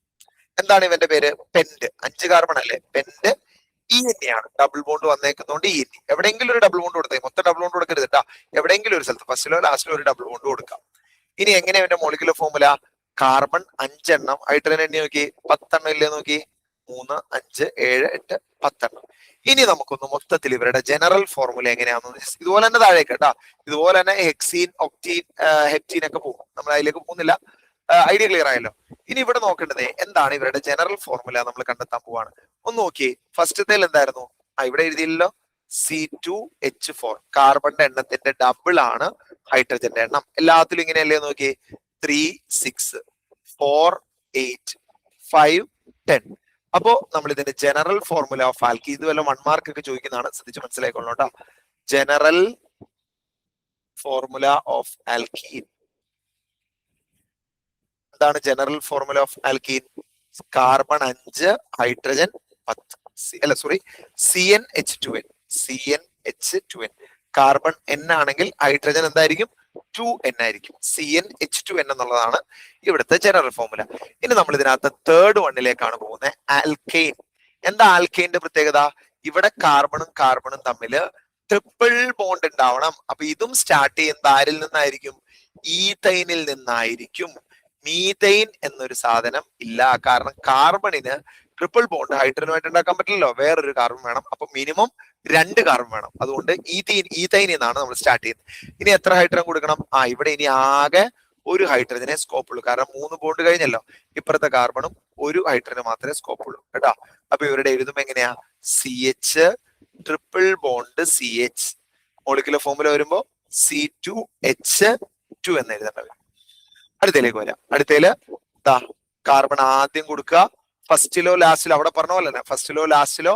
എന്താണ് ഇവന്റെ പേര്? പെന്റ്. 5 കാർബൺ അല്ലേ? പെന്റ്. ആണ് ഡബിൾ ബോണ്ട് വന്നേക്കുന്നതുകൊണ്ട് എവിടെയെങ്കിലും ഒരു ഡബിൾ ബോണ്ട് കൊടുത്തേ. മൊത്തം ഡബിൾ ബോണ്ട് കൊടുക്കരുത് കേട്ടോ. എവിടെയെങ്കിലും ഒരു സ്ഥലത്ത് ഫസ്റ്റിലോ ലാസ്റ്റിലോ ഒരു ഡബിൾ ബോണ്ട് കൊടുക്കാം. ഇനി എങ്ങനെയാ ഇവന്റെ മോളിക്കുലർ ഫോർമുല? കാർബൺ 5 എണ്ണം, ഹൈഡ്രജൻ എണ്ണി നോക്കി 10 എണ്ണം ഇല്ലേ നോക്കി. 3 5 7 8 10 എണ്ണം. ഇനി നമുക്കൊന്ന് മൊത്തത്തിൽ ഇവരുടെ ജനറൽ ഫോർമുല എങ്ങനെയാണെന്ന് ഇതുപോലെ തന്നെ താഴേക്ക് കേട്ടോ. ഇതുപോലെ തന്നെ ഹെക്സീൻ, ഒക്ടീൻ, ഹെപ്റ്റീൻ ഒക്കെ പോകും. നമ്മൾ അതിലേക്ക് പോകുന്നില്ല. ഐഡിയ ക്ലിയർ ആയല്ലോ. ഇനി ഇവിടെ നോക്കേണ്ടത് എന്താണ് ഇവരുടെ ജനറൽ ഫോർമുല നമ്മൾ കണ്ടെത്താൻ പോവാണ്. ഒന്ന് നോക്കിയേ, ഫസ്റ്റത്തേൽ എന്തായിരുന്നു? ഇവിടെ എഴുതിയില്ലല്ലോ. C2H4. കാർബണിന്റെ എണ്ണത്തിന്റെ ഡബിൾ ആണ് ഹൈഡ്രജന്റെ എണ്ണം. എല്ലാത്തിലും ഇങ്ങനെയല്ലേ നോക്കിയേ. 3 6 4 8 5 10. അപ്പോ നമ്മൾ ഇതിന്റെ ജനറൽ ഫോർമുല ഓഫ് ആൽക്കീൻ, ഇത് വല്ല 1 മാർക്ക് ഒക്കെ ചോദിക്കുന്നതാണ്, ശ്രദ്ധിച്ച് മനസ്സിലായിക്കൊള്ളണം കേട്ടോ. General formula of alkene. എന്താണ് general formula of alkene? Carbon 5 hydrogen 10. അല്ല sorry, CnH2n. CnH2n. Carbon N ആണെങ്കിൽ ഹൈഡ്രജൻ എന്തായിരിക്കും? 2n ആയിരിക്കും. CnH2n എന്നുള്ളതാണ് ഇവിടുത്തെ ജനറൽ ഫോർമുല. ഇനി നമ്മൾ ഇതിനകത്ത് തേർഡ് വണ്ണിലേക്കാണ് പോകുന്നത്. ആൽക്കെയിൻ. എന്താ ആൽക്കെയിന്റെ പ്രത്യേകത? ഇവിടെ കാർബണും കാർബണും തമ്മിൽ ട്രിപ്പിൾ ബോണ്ട് ഉണ്ടാവണം. അപ്പൊ ഇതും സ്റ്റാർട്ട് ചെയ്യുന്നത് ആരിൽ നിന്നായിരിക്കും? ഈഥൈനിൽ നിന്നായിരിക്കും. മീഥൈൻ എന്നൊരു സാധനം ഇല്ല. കാരണം കാർബണിന് ട്രിപ്പിൾ ബോണ്ട് ഹൈഡ്രജനുമായിട്ട് ഉണ്ടാക്കാൻ പറ്റില്ലല്ലോ, വേറൊരു കാർബൺ വേണം. അപ്പൊ മിനിമം 2 കാർബൺ വേണം. അതുകൊണ്ട് ഈഥൈനിൽ നിന്നാണ് നമ്മൾ സ്റ്റാർട്ട് ചെയ്യുന്നത്. ഇനി എത്ര ഹൈഡ്രജൻ കൊടുക്കണം? ഇവിടെ ഇനി ആകെ ഒരു ഹൈഡ്രജനെ സ്കോപ്പ് ഉള്ളൂ. കാരണം 3 ബോണ്ട് കഴിഞ്ഞല്ലോ. ഇപ്പുറത്തെ കാർബണും ഒരു ഹൈഡ്രജന് മാത്രമേ സ്കോപ്പ് ഉള്ളൂ കേട്ടോ. അപ്പൊ ഇവരുടെ എഴുതുമ്പോ എങ്ങനെയാ? CH triple bond CH. Molecular formula വരുമ്പോ C2H2 എന്ന് എഴുതേണ്ടത്. അടുത്തയിലേക്ക് വരാം. അടുത്തയില് കാർബൺ ആദ്യം കൊടുക്കുക, ഫസ്റ്റിലോ ലാസ്റ്റിലോ, അവിടെ പറഞ്ഞ പോലെ തന്നെ ഫസ്റ്റിലോ ലാസ്റ്റിലോ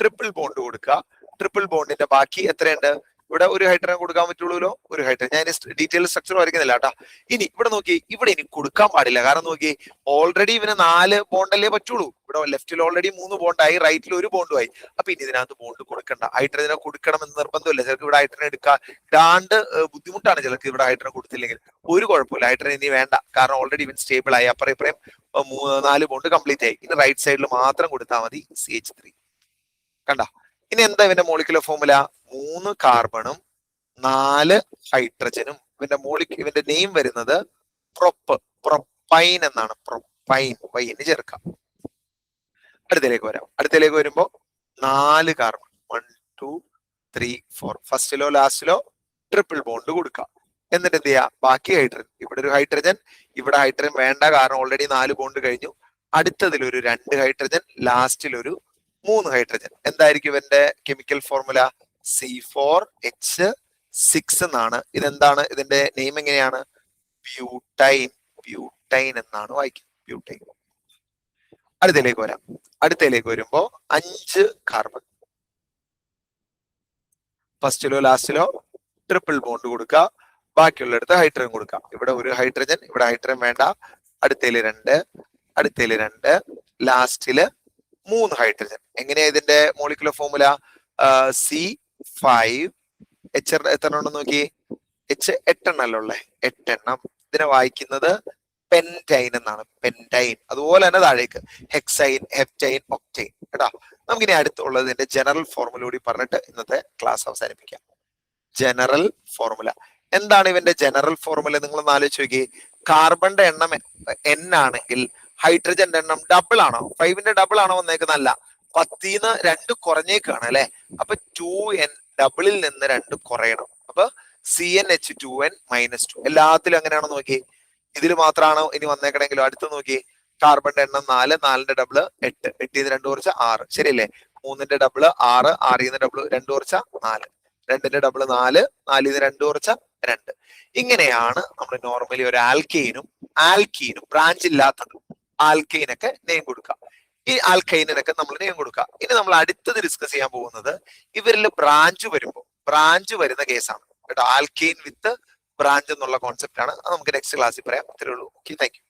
ട്രിപ്പിൾ ബോണ്ട് കൊടുക്കുക. ട്രിപ്പിൾ ബോണ്ടിന്റെ ബാക്കി എത്രയുണ്ട്? ഇവിടെ ഒരു ഹൈഡ്രജൻ കൊടുക്കാൻ പറ്റുള്ളൂല്ലോ, ഒരു ഹൈഡ്രജൻ. ഞാൻ ഡീറ്റെയിൽ സ്ട്രക്ചർ വരയ്ക്കുന്നില്ല കേട്ടാ. ഇനി ഇവിടെ നോക്കി, ഇവിടെ ഇനി കൊടുക്കാൻ പാടില്ല. കാരണം നോക്കി, ഓൾറെഡി ഇവന് 4 ബോണ്ടല്ലേ പറ്റുള്ളൂ. ഇവിടെ ലെഫ്റ്റിൽ ഓൾറെഡി 3 ബോണ്ടായി, റൈറ്റിൽ 1 ബോണ്ടുമായി. അപ്പൊ ഇനി ഇതിനകത്ത് ബോണ്ട് കൊടുക്കണ്ട. ഹൈഡ്രജനെ കൊടുക്കണം എന്ന് നിർബന്ധമില്ല. ചിലർക്ക് ഇവിടെ ഹൈഡ്രജൻ എടുക്കാണ്ട് ബുദ്ധിമുട്ടാണ് ചിലർക്ക് ഇവിടെ ഹൈഡ്രജൻ കൊടുത്തില്ലെങ്കിൽ. ഒരു കുഴപ്പമില്ല, ഹൈഡ്രജൻ ഇനി വേണ്ട. കാരണം ഓൾറെഡി ഇവൻ സ്റ്റേബിൾ ആയി. അപ്പുറം ഇപ്പുറം 4 ബോണ്ട് കംപ്ലീറ്റ് ആയി. ഇനി റൈറ്റ് സൈഡിൽ മാത്രം കൊടുത്താൽ മതി CH3. കണ്ട. ഇനി എന്താ ഇവന്റെ മോളിക്കുലർ ഫോർമുല? 3 കാർബണും 4 ഹൈഡ്രജനും. ഇവന്റെ നെയിം വരുന്നത് പ്രൊപ്പൈൻ എന്നാണ്. പ്രൊപ്പൈൻ വൈന് ചേർക്കാം. അടുത്തയിലേക്ക് വരാം. അടുത്തയിലേക്ക് വരുമ്പോ 4 കാർബൺ 1 2 3 4 ഫസ്റ്റിലോ ലാസ്റ്റിലോ ട്രിപ്പിൾ ബോണ്ട് കൊടുക്കാം. എന്നിട്ട് എന്ത് ചെയ്യാ? ബാക്കി ഹൈഡ്രജൻ, ഇവിടെ ഒരു ഹൈഡ്രജൻ, ഇവിടെ ഹൈഡ്രജൻ വേണ്ട കാരണം ഓൾറെഡി 4 ബോണ്ട് കഴിഞ്ഞു. അടുത്തതിൽ ഒരു 2 ഹൈഡ്രജൻ, ലാസ്റ്റിൽ ഒരു 3 ഹൈഡ്രജൻ. എന്തായിരിക്കും ഇവന്റെ കെമിക്കൽ ഫോർമുല? C4H6 എന്നാണ്. ഇതെന്താണ്? ഇതിന്റെ നെയിം എങ്ങനെയാണ്? ബ്യൂട്ടൈൻ. ബ്യൂട്ടൈൻ എന്നാണ് വായിക്കുന്നത്. ബ്യൂട്ടൈൻ. അടുത്തയിലേക്ക് വരാം. അടുത്തയിലേക്ക് വരുമ്പോ 5 കാർബൺ, ഫസ്റ്റിലോ ലാസ്റ്റിലോ ട്രിപ്പിൾ ബോണ്ട് കൊടുക്കുക. ബാക്കിയുള്ളിടത്ത് ഹൈഡ്രജൻ കൊടുക്കാം. ഇവിടെ ഒരു ഹൈഡ്രജൻ, ഇവിടെ ഹൈഡ്രജൻ വേണ്ട. അടുത്തയില് 2, അടുത്തയില് 2, ലാസ്റ്റില് 3 ഹൈഡ്രജൻ. എങ്ങനെയാ ഇതിന്റെ മോളിക്കുലർ ഫോർമുല? C5H എത്ര ഉണ്ടെന്ന് നോക്കി. H 8 എണ്ണല്ലോ ഉള്ളേ, 8 എണ്ണം. ഇതിനെ വായിക്കുന്നത് പെൻറ്റൈൻ എന്നാണ്. പെൻറ്റൈൻ. അതുപോലെ തന്നെ താഴേക്ക് ഹെക്സൈൻ, ഹെപ്റ്റൈൻ, ഒക്ടൈൻ. കേട്ടോ. നമുക്കിനി അടുത്തുള്ളത് ഇതിന്റെ ജനറൽ ഫോർമുല കൂടി പറഞ്ഞിട്ട് ഇന്നത്തെ ക്ലാസ് അവസാനിപ്പിക്കാം. ജനറൽ ഫോർമുല എന്താണ്? ഇവന്റെ ജനറൽ ഫോർമുല നിങ്ങളൊന്ന് ആലോചിച്ച് നോക്കി. കാർബണിന്റെ എണ്ണം N ആണെങ്കിൽ ഹൈഡ്രജന്റെ എണ്ണം ഡബിൾ ആണോ? 5ന്റെ ഡബിൾ ആണോ വന്നേക്കുന്നല്ല, 10ന്ന് 2 കുറഞ്ഞേക്കാണ് അല്ലെ. അപ്പൊ 2n, ഡബിളിൽ നിന്ന് 2 കുറയണം. അപ്പൊ CnH2n -2. എല്ലാത്തിലും അങ്ങനെയാണോ നോക്കി. ഇതിൽ മാത്രമാണോ ഇനി വന്നേക്കണെങ്കിലും അടുത്ത് നോക്കി. കാർബണിന്റെ എണ്ണം 4, 4ന്റെ ഡബിള് 8, 8ന്ന് 2 കുറച്ച 6, ശരിയല്ലേ. 3ന്റെ ഡബിള് 6, 6ന്ന് ഡബിള് 2 കുറച്ച 4, 2ന്റെ ഡബിള് 4, 4ന്ന് 2 കുറച്ച 2. ഇങ്ങനെയാണ് നമ്മൾ നോർമലി ഒരു ആൽക്കീനും ബ്രാഞ്ച് ഇല്ലാത്തത് ആൽക്കൈനൊക്കെ നെയിം കൊടുക്കാം. ഈ ആൽക്കൈനൊക്കെ നമ്മൾ നെയിം കൊടുക്കാം. ഇനി നമ്മൾ അടുത്തത് ഡിസ്കസ് ചെയ്യാൻ പോകുന്നത് ഇവരിൽ ബ്രാഞ്ച് വരുന്ന കേസാണ് കേട്ടോ. ആൽക്കൈൻ വിത്ത് ബ്രാഞ്ച് എന്നുള്ള കോൺസെപ്റ്റ് ആണ്. അത് നമുക്ക് നെക്സ്റ്റ് ക്ലാസ്സിൽ പറയാം. അത്രേ ഉള്ളൂ. Okay, thank you.